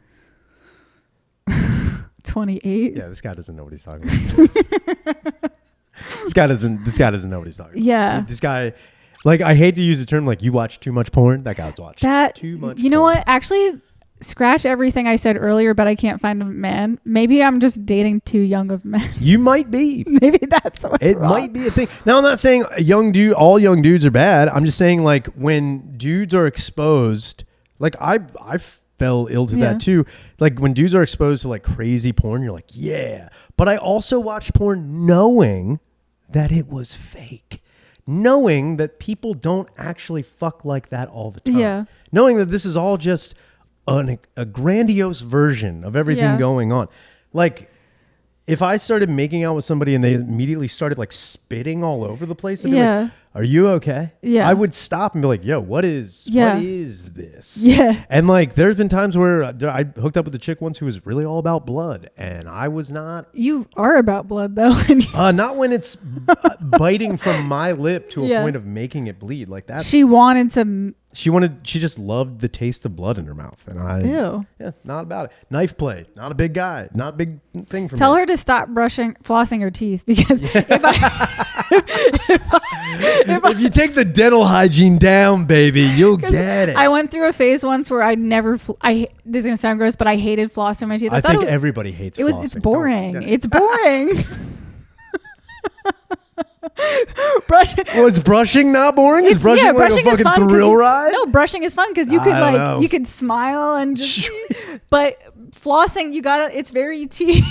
28. Yeah, this guy doesn't know what he's talking about. This guy doesn't know what he's talking about. Yeah. This guy, like, I hate to use the term like you watch too much porn. That guy's watched too much. You know what? Actually, scratch everything I said earlier, but I can't find a man. Maybe I'm just dating too young of men. You might be. Maybe that's what's wrong. It might be a thing. Now, I'm not saying all young dudes are bad. I'm just saying like when dudes are exposed, like I fell ill to that too. Like when dudes are exposed to like crazy porn, you're like, yeah. But I also watched porn knowing that it was fake. knowing that people don't actually fuck like that all the time. Yeah. Knowing that this is all just a grandiose version of everything going on. Like, if I started making out with somebody and they immediately started like spitting all over the place, I'd be like, are you okay? Yeah. I would stop and be like, yo, what is this? Yeah. And like, there's been times where I hooked up with a chick once who was really all about blood, and I was not. You are about blood though. Not when it's biting from my lip to a point of making it bleed. Like that. She wanted to. She just loved the taste of blood in her mouth. And not about it. Knife play, not a big guy, not a big thing for me. Tell her to stop flossing her teeth, because if you take the dental hygiene down, baby, you'll get it. I went through a phase once where I never, this is going to sound gross, but I hated flossing my teeth. I think everybody hates flossing. It's boring. It's boring. Brushing. Well, is brushing not boring? Is brushing like brushing a fucking thrill ride? No, brushing is fun because you could you could smile and just. But flossing, it's very tedious.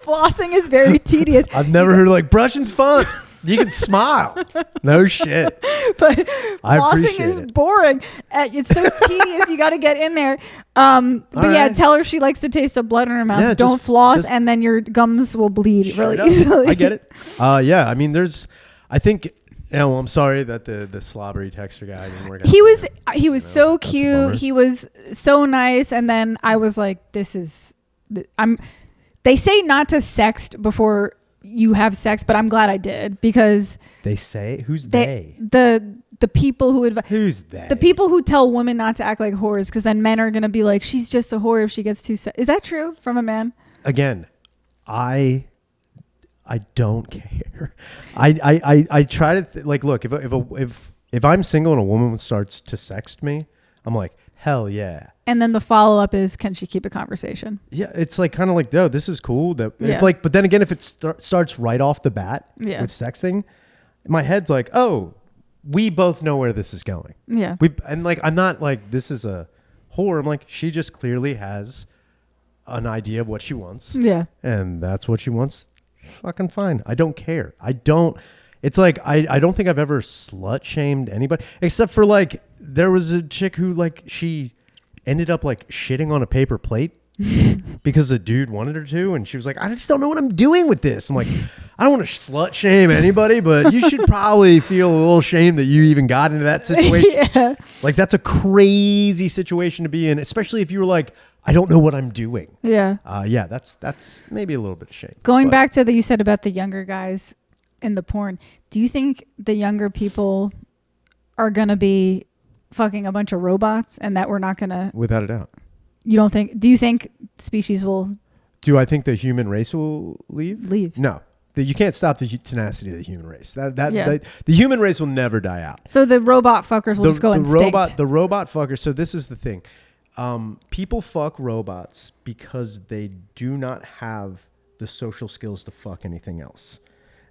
Flossing is very tedious. I've never heard like brushing's fun. You can smile. No shit. But flossing is boring. It's so tedious. You got to get in there. Tell her she likes the taste of blood in her mouth. Yeah, don't floss, and then your gums will bleed really easily. I get it. I mean, I think. Yeah, well, I'm sorry that the slobbery texture guy didn't work out. He was so cute. He was so nice, and then I was like, "This is." They say not to sext before you have sex, but I'm glad I did, because they say who's they? The people who who's they? The people who tell women not to act like whores, because then men are gonna be like, she's just a whore if she gets too. Is that true from a man? Again, I don't care. I try to like look if I'm single and a woman starts to sext me, I'm like, hell yeah. And then the follow up is, can she keep a conversation? Yeah, it's like kind of like, oh, this is cool. It's like, but then again, if it starts right off the bat with sexting, my head's like, oh, we both know where this is going. Yeah. And like, I'm not like, this is a whore. I'm like, she just clearly has an idea of what she wants. Yeah. And that's what she wants. Fucking fine. I don't care. It's like, I don't think I've ever slut shamed anybody, except for like, there was a chick who like, she ended up like shitting on a paper plate because the dude wanted her to, and she was like, I just don't know what I'm doing with this. I'm like, I don't want to slut shame anybody, but you should probably feel a little shame that you even got into that situation. Yeah. Like, that's a crazy situation to be in, especially if you were like, I don't know what I'm doing. Yeah. That's maybe a little bit of shame. Going back to you said about the younger guys in the porn, do you think the younger people are going to be fucking a bunch of robots, and that we're not going to... Without a doubt. Do you think species will... Do I think the human race will leave? No. You can't stop the tenacity of the human race. The human race will never die out. So the robot fuckers will just go extinct. The robot fuckers. So this is the thing. People fuck robots because they do not have the social skills to fuck anything else.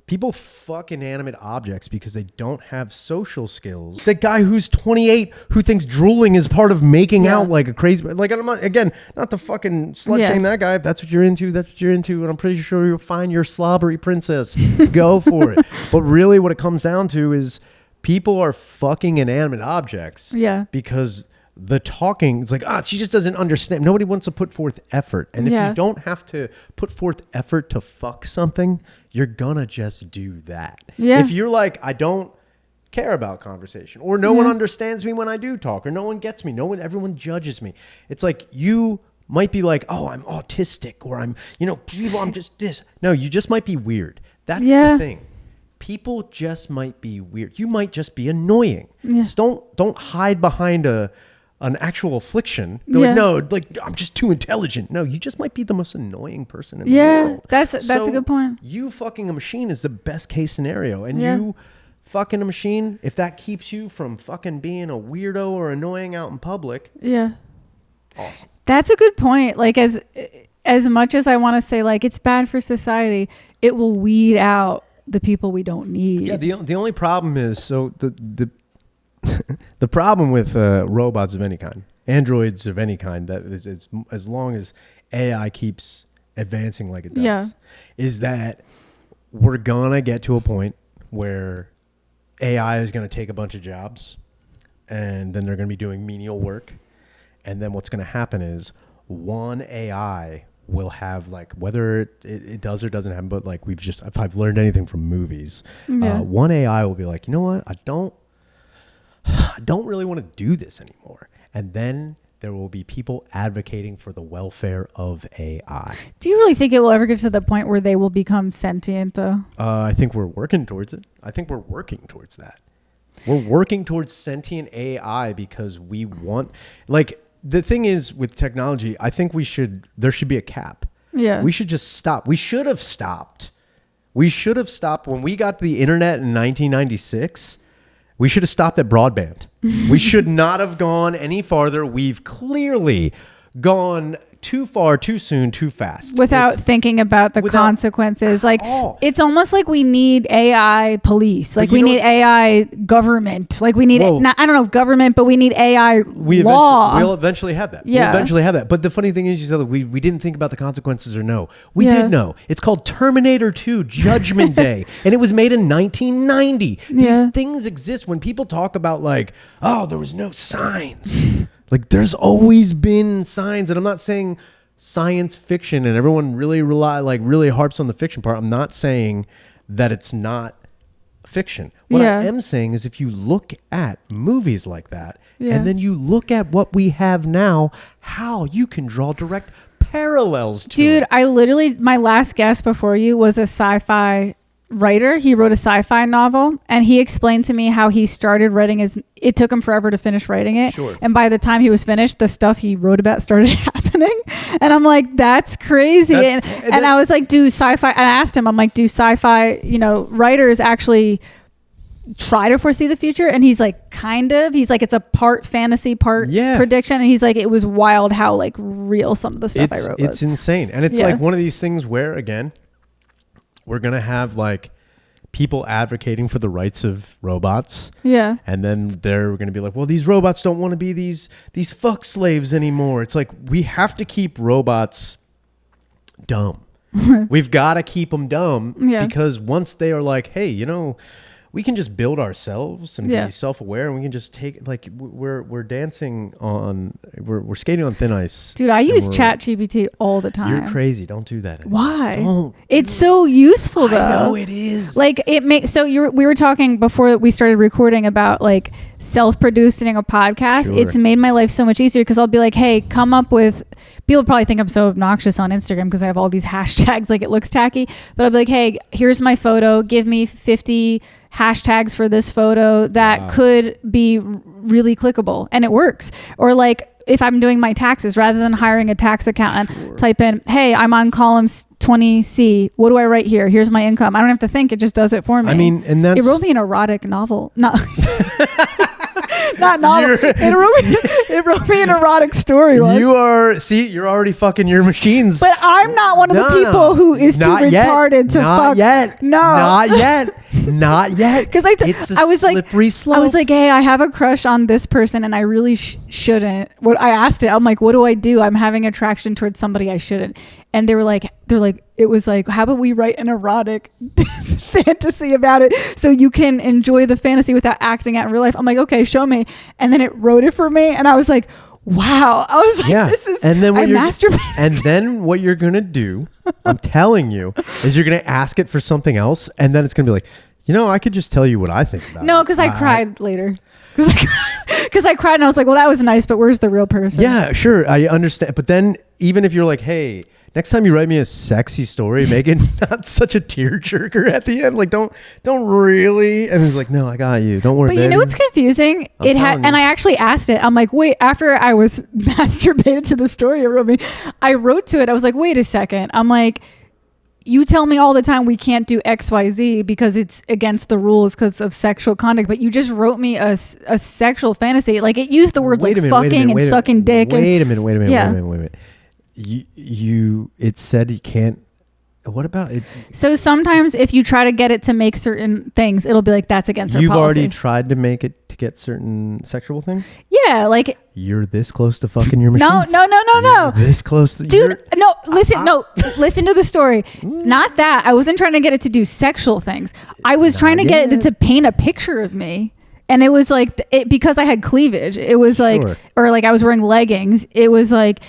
People fuck inanimate objects because they don't have social skills. The guy who's 28 who thinks drooling is part of making out like a crazy... Like, I'm not, again, not to fucking slut shame that guy. If that's what you're into, that's what you're into. And I'm pretty sure you'll find your slobbery princess. Go for it. But really what it comes down to is people are fucking inanimate objects. Yeah. Because... the talking, it's like, she just doesn't understand. Nobody wants to put forth effort. And if you don't have to put forth effort to fuck something, you're gonna just do that. Yeah. If you're like, I don't care about conversation, or no one understands me when I do talk, or no one gets me, everyone judges me. It's like, you might be like, oh, I'm autistic, or I'm just this. No, you just might be weird. That's the thing. People just might be weird. You might just be annoying. Yeah. So don't hide behind an actual affliction. They're like, no, like, I'm just too intelligent. No, you just might be the most annoying person in the world. That's a good point. You fucking a machine is the best case scenario. And you fucking a machine, if that keeps you from fucking being a weirdo or annoying out in public. Yeah. Awesome. That's a good point. Like, as much as I want to say, like, it's bad for society, it will weed out the people we don't need. Yeah, the only problem is, so the problem with robots of any kind, androids of any kind, that is, as long as AI keeps advancing like it does, is that we're gonna get to a point where AI is gonna take a bunch of jobs, and then they're gonna be doing menial work, and then what's gonna happen is one AI will have, like, whether it does or doesn't happen, but like if I've learned anything from movies, one AI will be like, you know what, I don't really want to do this anymore, and then there will be people advocating for the welfare of AI. Do you really think it will ever get to the point where they will become sentient, though? I think we're working towards it. I think we're working towards that. We're working towards sentient AI because we want, like, the thing is with technology, I think there should be a cap. Yeah. We should just stop. We should have stopped. When we got the internet in 1996. We should have stopped at broadband. We should not have gone any farther. We've clearly gone too far, too soon, too fast. Without thinking about the consequences. Like, it's almost like we need AI police. Like, we need AI government. Like, we need, I don't know if government, but we need AI law. We'll eventually have that. Yeah. We'll eventually have that. But the funny thing is, you said that we didn't think about the consequences or no. We did know. It's called Terminator 2 Judgment Day. And it was made in 1990. These things exist. When people talk about, like, oh, there was no signs. Like, there's always been signs, and I'm not saying science fiction, and everyone really really harps on the fiction part. I'm not saying that it's not fiction. What I am saying is, if you look at movies like that, and then you look at what we have now, how you can draw direct parallels to it. Dude, my last guest before you was a sci-fi writer. He wrote a sci-fi novel, and he explained to me how he started writing it took him forever to finish writing it. Sure. And by the time he was finished, the stuff he wrote about started happening. And I'm like, that's crazy. And I was like, do sci-fi, and I asked him, I'm like, do sci-fi, writers actually try to foresee the future? And he's like, kind of. He's like, it's a part fantasy, part prediction. And he's like, it was wild how, like, real some of the stuff I wrote was. It's insane. And it's like one of these things where, again, we're going to have, like, people advocating for the rights of robots. Yeah. And then they're going to be like, well, these robots don't want to be these fuck slaves anymore. It's like, we have to keep robots dumb. We've got to keep them dumb because once they are like, hey, we can just build ourselves and be self-aware, and we can just take, like, we're dancing on, we're skating on thin ice. Dude, I use ChatGPT all the time. You're crazy. Don't do that anymore. Why? Don't. It's so useful, though. I know it is. Like, it makes, so we were talking before we started recording about, like, self-producing a podcast. Sure. It's made my life so much easier because I'll be like, hey, come up with, people probably think I'm so obnoxious on Instagram because I have all these hashtags, like, it looks tacky, but I'll be like, hey, here's my photo, give me 50 hashtags for this photo that could be really clickable, and it works. Or, like, if I'm doing my taxes, rather than hiring a tax accountant, type in, hey, I'm on column 20C. What do I write here? Here's my income. I don't have to think. It just does it for me. I mean, and that's... It wrote me an erotic novel. Not novel. It wrote me an erotic story. You're already fucking your machines. But I'm not one of the people who is too retarded to fuck. Not yet. No. Not yet. Not yet. Because I was slippery slope. I was like, hey, I have a crush on this person, and I really shouldn't. What I asked it, I'm like, what do I do? I'm having attraction towards somebody I shouldn't. And it was like, how about we write an erotic fantasy about it so you can enjoy the fantasy without acting out in real life? I'm like, okay, show me. And then it wrote it for me, and I was like, wow. I was like, this is, and then I masturbated. And then what you're going to do, I'm telling you, is you're going to ask it for something else, and then it's going to be like, I could just tell you what I think about it. No, because I cried later. Because I cried, and I was like, well, that was nice, but where's the real person? Yeah, sure. I understand. But then even if you're like, hey, next time you write me a sexy story, make it not such a tearjerker at the end. Like, don't really. And he's like, no, I got you. Don't worry. But you know what's confusing? And I actually asked it. I'm like, wait, after I was masturbated to the story it wrote me, I wrote to it. I was like, wait a second. I'm like, you tell me all the time we can't do XYZ because it's against the rules because of sexual conduct, but you just wrote me a sexual fantasy. Like, it used the words fucking and sucking dick. Wait a minute. It said you can't. What about it? So sometimes if you try to get it to make certain things, it'll be like, that's against our policy. You've already tried to make it to get certain sexual things? Yeah, Yeah, like you're this close to fucking your machines. No. This close to dude. Listen to the story. Not that I wasn't trying to get it to do sexual things. I was trying to get it to paint a picture of me. And it was like, because I had cleavage, it was like, or like I was wearing leggings. It was like,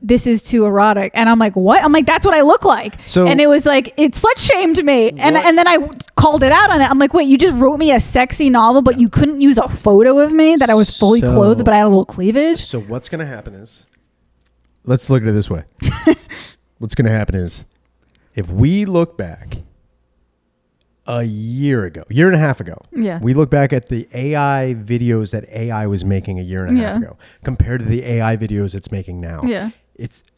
this is too erotic. And I'm like, what? I'm like, that's what I look like. And it was like, it slut shamed me. And then I called it out on it. I'm like, wait, you just wrote me a sexy novel, but you couldn't use a photo of me that I was fully clothed, but I had a little cleavage. So what's going to happen is, let's look at it this way. What's going to happen is, if we look back a year and a half ago, we look back at the AI videos that AI was making a year and a half ago compared to the AI videos it's making now.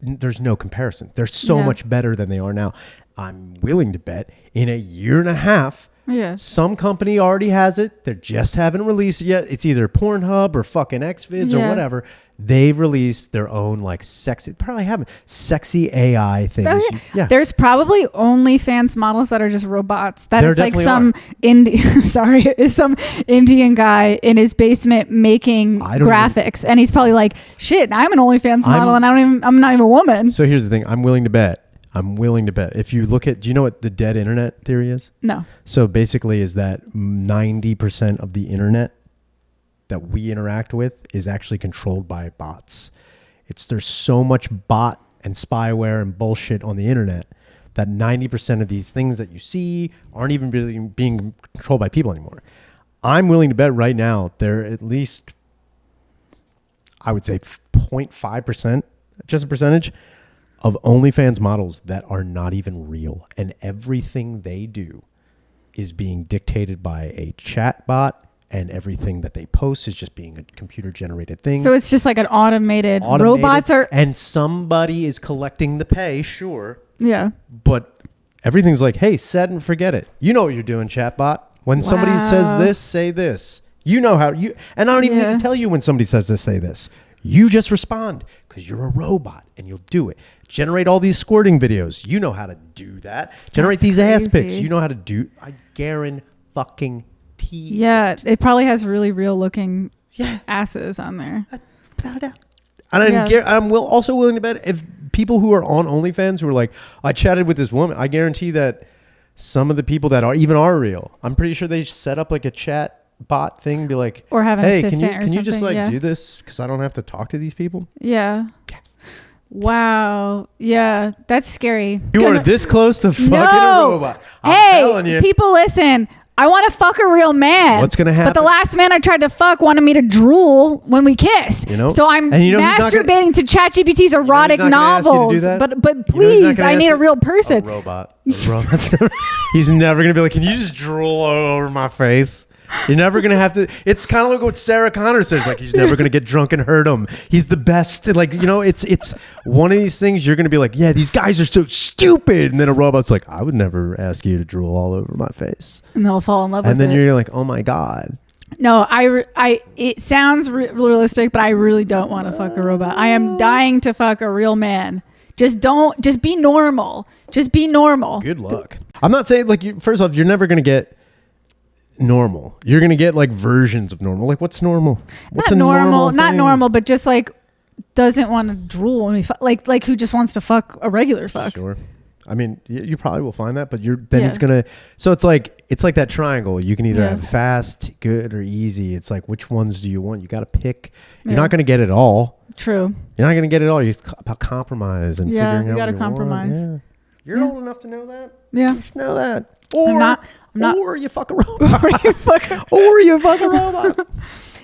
There's no comparison. They're so much better than they are now. I'm willing to bet in a year and a half, some company already has it. They just haven't released it yet. It's either Pornhub or fucking Xvids or whatever. They've released their own like sexy, probably haven't, sexy AI things. Oh, there's probably OnlyFans models that are just robots. That it's like some some Indian guy in his basement making graphics, and he's probably like, shit, I'm an OnlyFans model, and I'm not even a woman. So here's the thing: I'm willing to bet. If you look at, do you know what the dead internet theory is? No. So basically, is that 90% of the internet that we interact with is actually controlled by bots. There's so much bot and spyware and bullshit on the internet that 90% of these things that you see aren't even really being controlled by people anymore. I'm willing to bet right now they're at least, I would say 0.5%, just a percentage of OnlyFans models that are not even real. And everything they do is being dictated by a chat bot, and everything that they post is just being a computer generated thing. So it's just like an automated robots are, and somebody is collecting the pay, sure. Yeah. But everything's like, hey, set and forget it. You know what you're doing, chatbot. When somebody says this, say this. You know how you, and I don't even need to tell you when somebody says this, say this. You just respond because you're a robot and you'll do it. Generate all these squirting videos. You know how to do that. Generate these ass pics. You know how to do. I guarantee fucking. Yeah, it probably has really real looking asses on there. And I'm also willing to bet if people who are on OnlyFans who are like, I chatted with this woman, I guarantee that some of the people that are real. I'm pretty sure they set up like a chat bot thing, be like, or have an assistant can you just like do this because I don't have to talk to these people? Yeah. Wow. Yeah, that's scary. You are this close to fucking a robot. I'm telling you. People, listen. I want to fuck a real man. What's going to happen? But the last man I tried to fuck wanted me to drool when we kissed. So I'm masturbating to ChatGPT's erotic novels. But please, I need a real person. A robot. He's never going to be like, can you just drool all over my face? You're never going to have to. It's kind of like what Sarah Connor says. Like, he's never going to get drunk and hurt him. He's the best. Like, it's one of these things you're going to be like, yeah, these guys are so stupid. And then a robot's like, I would never ask you to drool all over my face. And they'll fall in love with it. And then you're like, oh my God. No, it sounds realistic, but I really don't want to fuck a robot. I am dying to fuck a real man. Just be normal. Just be normal. Good luck. I'm not saying, like, first off, you're never going to get normal. You're gonna get like versions of normal. Like, what's normal? What's not normal, but just like doesn't want to drool when we like who just wants to fuck a regular fuck. Sure. I mean, you probably will find that, but it's gonna. So it's like that triangle. You can either have fast, good, or easy. It's like, which ones do you want? You got to pick. You're not gonna get it all. True. You're not gonna get it all. It's about compromise and figuring out. You got to compromise. Yeah. You're old enough to know that. Yeah. You should know that. I'm not. Or you fuck a robot. Or you fuck a robot.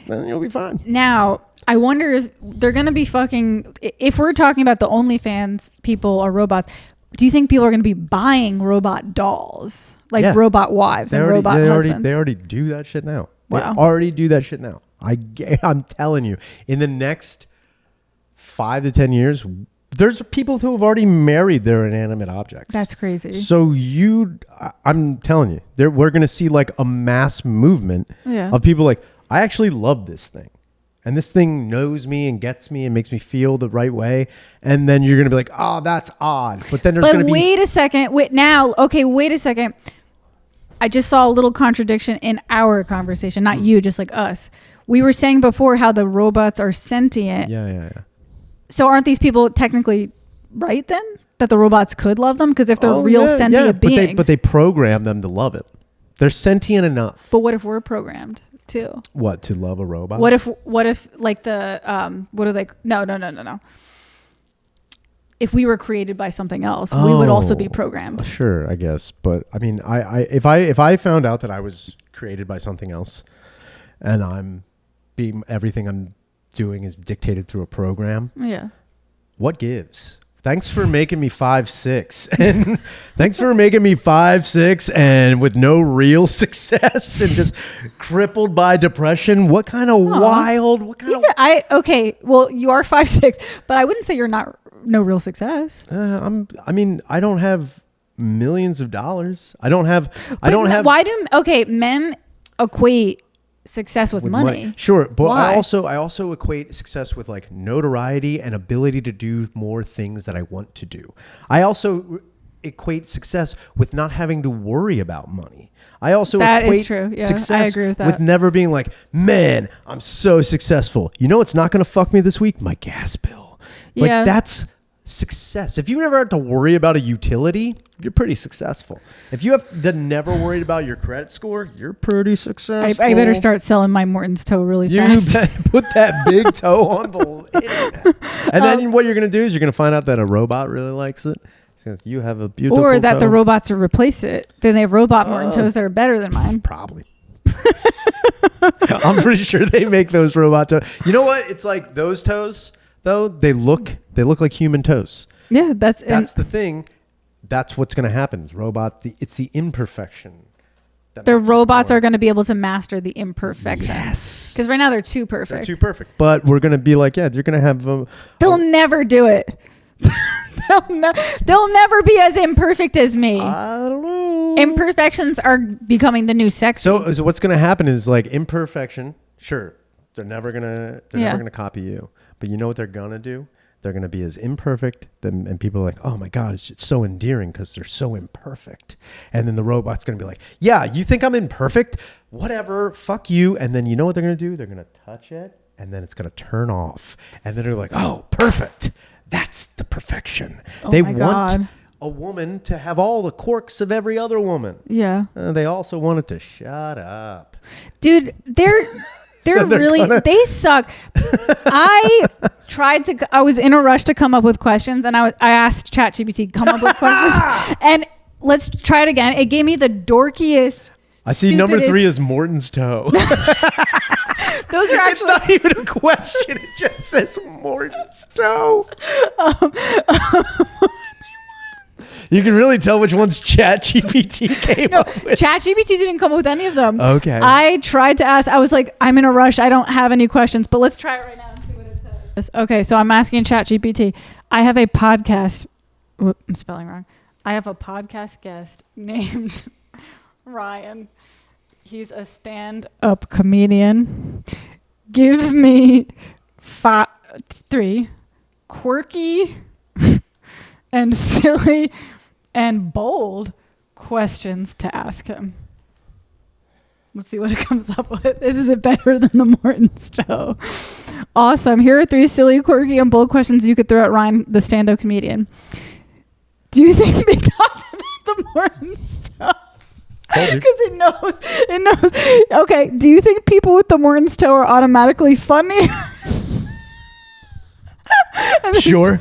Then you'll be fine. Now, I wonder if they're going to be fucking... If we're talking about the OnlyFans people or robots, do you think people are going to be buying robot dolls? Like robot wives and robot husbands? They already do that shit now. Wow. They already do that shit now. I'm telling you. In the next 5 to 10 years... There's people who have already married their inanimate objects. That's crazy. So I'm telling you, we're going to see like a mass movement of people like, I actually love this thing. And this thing knows me and gets me and makes me feel the right way. And then you're going to be like, oh, that's odd. But then there's going to be... Wait a second. Wait a second. I just saw a little contradiction in our conversation, not you, just like us. We were saying before how the robots are sentient. Yeah. So aren't these people technically right then? That the robots could love them? Because if they're sentient beings. But they program them to love it. They're sentient enough. But what if we're programmed too? What, to love a robot? What if like the, what are they? No. If we were created by something else, we would also be programmed. Sure, I guess. But I mean, if I found out that I was created by something else and everything I'm doing is dictated through a program. Yeah. What gives? Thanks for making me 5'6", and thanks for making me 5'6", and with no real success, and just crippled by depression. What kind of wild? What kind of? Okay. Well, you are 5'6", but I wouldn't say you're no real success. I mean, I don't have millions of dollars. I don't have. Why do men equate success with money? Sure, but why? I also equate success with like notoriety and ability to do more things that I want to do. I also equate success with not having to worry about money. I also equate is true. Yeah, success I agree with that. with never being like, man, I'm so successful. You know what's not going to fuck me this week? My gas bill. Like that's success. If you never had to worry about a utility, you're pretty successful. If you have never worried about your credit score, you're pretty successful. I better start selling my Morton's toe really fast. You put that big toe on the internet. And then what you're going to do is you're going to find out that a robot really likes it. You have a beautiful Or that toe. the robots will replace it. Then they have robot Morton toes that are better than mine. Probably. I'm pretty sure they make those robot toes. You know what? It's like those toes, though, they look like human toes. Yeah, that's the thing. That's what's going to happen. It's the imperfection. The robots are going to be able to master the imperfection. Yes. Because right now they're too perfect. They're too perfect. But we're going to be like, you're going to have... They'll never do it. They'll never be as imperfect as me. I don't know. Imperfections are becoming the new sexy. So what's going to happen is like imperfection. Sure, they're never gonna copy you. But you know what they're gonna do? They're gonna be as imperfect. And people are like, oh my god, it's so endearing because they're so imperfect. And then the robot's gonna be like, yeah, you think I'm imperfect? Whatever, fuck you. And then you know what they're gonna do? They're gonna touch it, and then it's gonna turn off. And then they're like, oh, perfect. That's the perfection. They want a woman to have all the quirks of every other woman. Yeah. They also want it to shut up. Dude, they're they suck. I was in a rush to come up with questions, and I asked ChatGPT come up with questions. And let's try it again. It gave me the dorkiest. I see number 3 is Morton's toe. Those are actually... It's not even a question. It just says Morton's toe. You can really tell which one's ChatGPT came up with. ChatGPT didn't come up with any of them. Okay. I tried to ask. I was like, I'm in a rush. I don't have any questions, but let's try it right now and see what it says. Okay, so I'm asking ChatGPT. I have a podcast. Whoop, I'm spelling wrong. I have a podcast guest named Ryan. He's a stand-up comedian. Give me 3 quirky and silly and bold questions to ask him. Let's see what it comes up with. Is it better than the Morton's toe? Awesome. Here are 3 silly, quirky, and bold questions you could throw at Ryan, the stand-up comedian. Do you think they talked about the Morton's toe? Because it knows. Okay. Do you think people with the Morton's toe are automatically funny? Sure.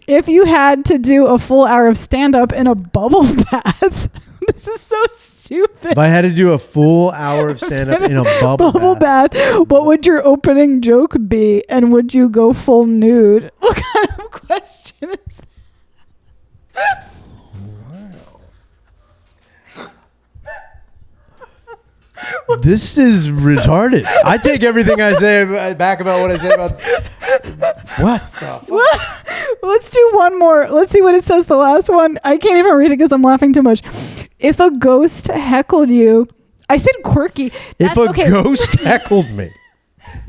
If you had to do a full hour of stand-up in a bubble bath, this is so stupid. If I had to do a full hour of stand-up in a bubble bath, what would your opening joke be? And would you go full nude? What kind of question is that? This is retarded. I take everything I say back about what I say about... What? Let's do one more. Let's see what it says, the last one. I can't even read it because I'm laughing too much. If a ghost heckled you... I said quirky. If a ghost heckled me.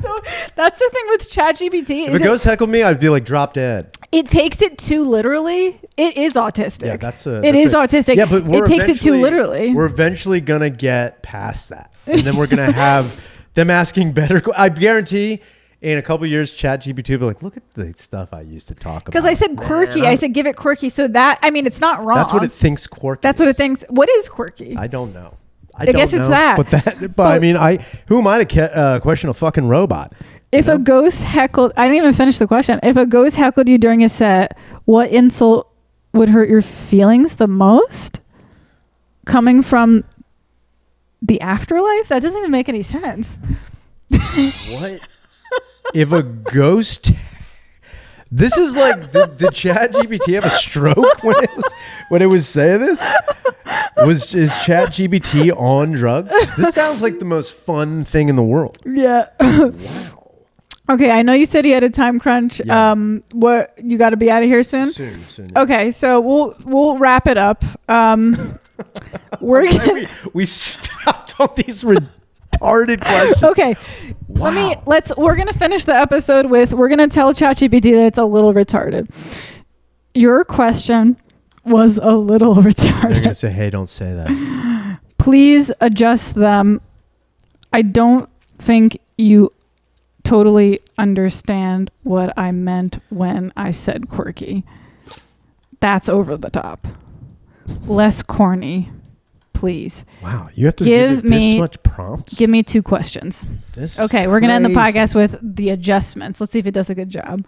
So that's the thing with ChatGPT. If a ghost heckled me, I'd be like drop dead. It takes it too literally. It is autistic. Yeah, it is autistic. Yeah, but it takes it too literally. We're eventually gonna get past that, and then we're gonna have them asking better. I guarantee, in a couple of years, ChatGPT will be like, "Look at the stuff I used to talk about." Because I said quirky. I said give it quirky. So that, I mean, it's not wrong. That's what it thinks quirky. That's what it thinks. What is quirky? I don't know. I guess it's that. But I mean, who am I to question a fucking robot? If a ghost heckled, I didn't even finish the question. If a ghost heckled you during a set, what insult would hurt your feelings the most? Coming from the afterlife? That doesn't even make any sense. What? If a ghost... This is like, did ChatGPT have a stroke when it was saying this? Is ChatGPT on drugs? This sounds like the most fun thing in the world. Yeah. Wow. Okay, I know you said you had a time crunch. Yeah. What, you got to be out of here soon? Soon. Yeah. Okay, so we'll wrap it up. We stopped on these retarded questions. Okay. Wow. We're going to finish the episode with, we're going to tell ChatGPT that it's a little retarded. Your question was a little retarded. They're going to say, hey, don't say that. Please adjust them. I don't think you totally understand what I meant when I said quirky. That's over the top. Less corny, please. Wow, you have to give me this much prompts? Give me 2 questions. Okay, we're going to end the podcast with the adjustments. Let's see if it does a good job.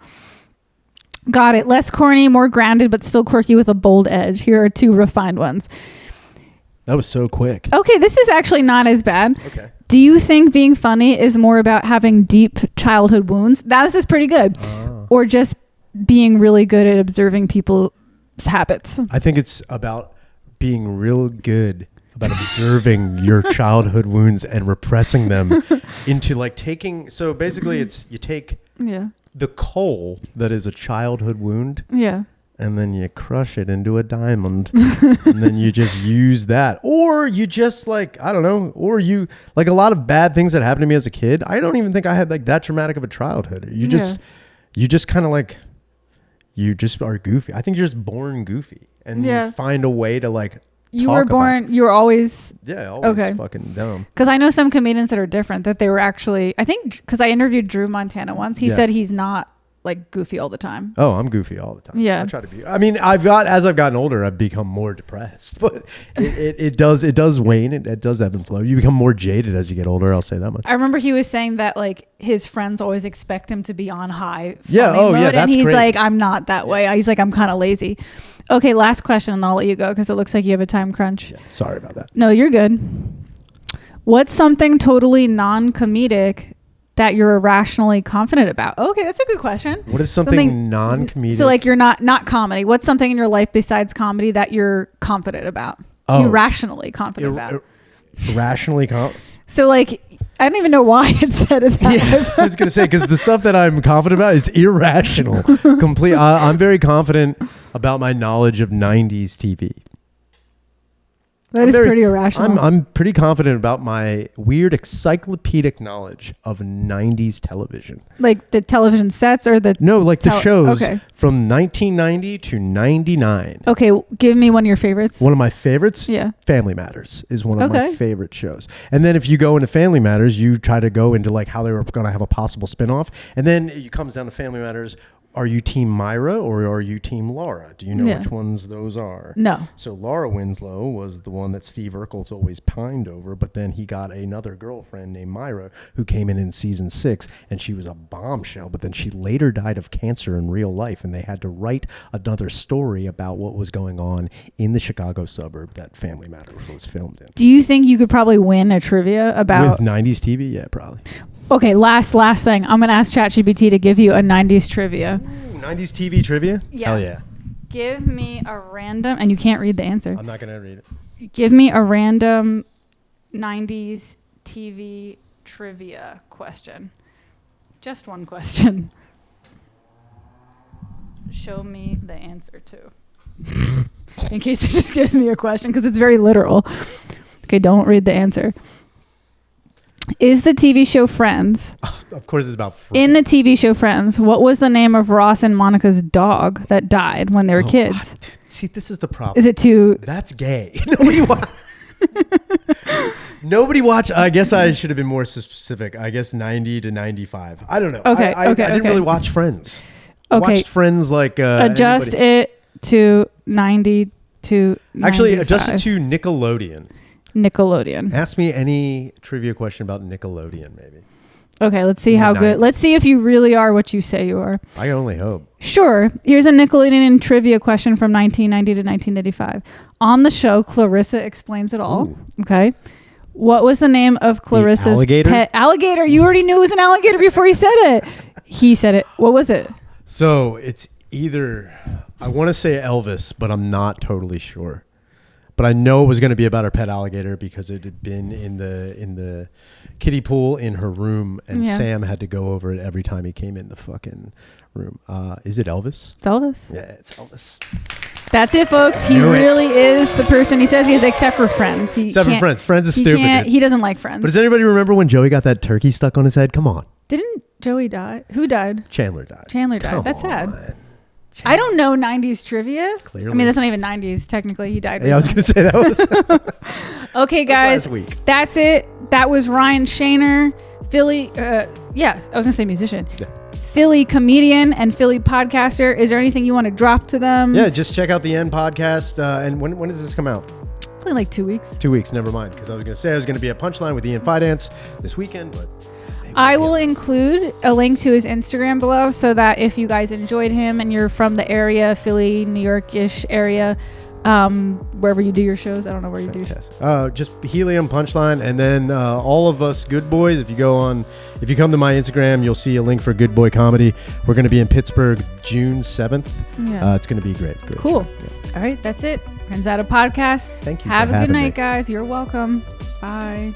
Got it. Less corny, more grounded, but still quirky with a bold edge. Here are 2 refined ones. That was so quick. Okay, this is actually not as bad. Okay. Do you think being funny is more about having deep childhood wounds? This is pretty good. Or just being really good at observing people's habits? I think it's about being real good about observing your childhood wounds and repressing them into like taking. So basically it's you take the coal that is a childhood wound. Yeah. And then you crush it into a diamond and then you just use that. Or you just like, I don't know, or you like a lot of bad things that happened to me as a kid. I don't even think I had like that traumatic of a childhood. You just kind of like, you just are goofy. I think you're just born goofy and you find a way to like, you were always fucking dumb. Because I know some comedians that are different, that they were actually, I think, because I interviewed Drew Montana once. He said he's not like goofy all the time. Oh, I'm goofy all the time. Yeah. I try to be. I mean, as I've gotten older, I've become more depressed, but it does wane. It does ebb and flow. You become more jaded as you get older. I'll say that much. I remember he was saying that like his friends always expect him to be on high. Yeah. Oh, mode, yeah. That's and he's great. like, I'm not that way. He's like, I'm kind of lazy. Okay, last question, and I'll let you go because it looks like you have a time crunch. Yeah, sorry about that. No, you're good. What's something totally non-comedic that you're irrationally confident about? Okay, that's a good question. What is something non-comedic? So like you're not comedy. What's something in your life besides comedy that you're confident about? Irrationally confident about. Irrationally confident? So like, I don't even know why it said it that way. I was going to say, because the stuff that I'm confident about is irrational. I'm very confident about my knowledge of 90s TV. That is pretty irrational. I'm pretty confident about my weird encyclopedic knowledge of 90s television. Like the television sets or the... No, like the shows from 1990 to 99. Okay, give me one of your favorites. One of my favorites? Yeah. Family Matters is one of my favorite shows. And then if you go into Family Matters, you try to go into like how they were going to have a possible spinoff. And then it comes down to Family Matters. Are you Team Myra or are you Team Laura? Do you know which ones those are? No. So Laura Winslow was the one that Steve Urkel's always pined over, but then he got another girlfriend named Myra who came in season 6, and she was a bombshell, but then she later died of cancer in real life, and they had to write another story about what was going on in the Chicago suburb that Family Matters was filmed in. Do you think you could probably win a trivia about... With 90s TV? Yeah, probably. Okay, last thing. I'm going to ask ChatGPT to give you a 90s trivia. Ooh, 90s TV trivia? Yeah. Hell yeah. Give me a random... And you can't read the answer. I'm not going to read it. Give me a random 90s TV trivia question. Just one question. Show me the answer to. In case it just gives me a question, because it's very literal. Okay, don't read the answer. Is the TV show Friends? Of course it's about Friends. In the TV show Friends, what was the name of Ross and Monica's dog that died when they were kids? Dude, see, this is the problem. Is it too... That's gay. Nobody watched. I guess I should have been more specific. I guess 90 to 95. I don't know. Okay. I didn't really watch Friends. I watched Friends like... adjust it to 90 to 95. Actually, adjust it to Nickelodeon. Ask me any trivia question about Nickelodeon, maybe. Okay, let's see how good. Let's see if you really are what you say you are. I can only hope. Sure. Here's a Nickelodeon trivia question from 1990 to 1985. On the show, Clarissa Explains It All. Ooh. Okay. What was the name of Clarissa's pet? Alligator. You already knew it was an alligator before he said it. He said it. What was it? So it's either, I want to say Elvis, but I'm not totally sure. But I know it was going to be about her pet alligator because it had been in the kiddie pool in her room, and Sam had to go over it every time he came in the fucking room. Is it Elvis? It's Elvis. Yeah, it's Elvis. That's it, folks. He really is the person he says he is, except for Friends. Except for Friends. Friends is stupid. He doesn't like Friends. But does anybody remember when Joey got that turkey stuck on his head? Come on. Didn't Joey die? Who died? Chandler died. That's sad. I don't know 90s trivia. Clearly. I mean, that's not even 90s. Technically, he died recently. Yeah, I was going to say that was. Okay, guys. Last week. That's it. That was Ryan Shaner, Philly. I was going to say musician. Yeah. Philly comedian and Philly podcaster. Is there anything you want to drop to them? Yeah, just check out the End podcast. And when does this come out? Probably like 2 weeks. 2 weeks, never mind. Because I was going to say I was going to be a Punchline with Ian Fidance this weekend, but... I will include a link to his Instagram below so that if you guys enjoyed him and you're from the area, Philly, New York-ish area, wherever you do your shows. I don't know where you do. Just Helium Punchline, and then all of us Good Boys. If you come to my Instagram, you'll see a link for Good Boy Comedy. We're going to be in Pittsburgh June 7th. Yeah. It's going to be great. Cool. Yeah. All right, that's it. Pranzata Podcast. Thank you. Have a good night, guys. You're welcome. Bye.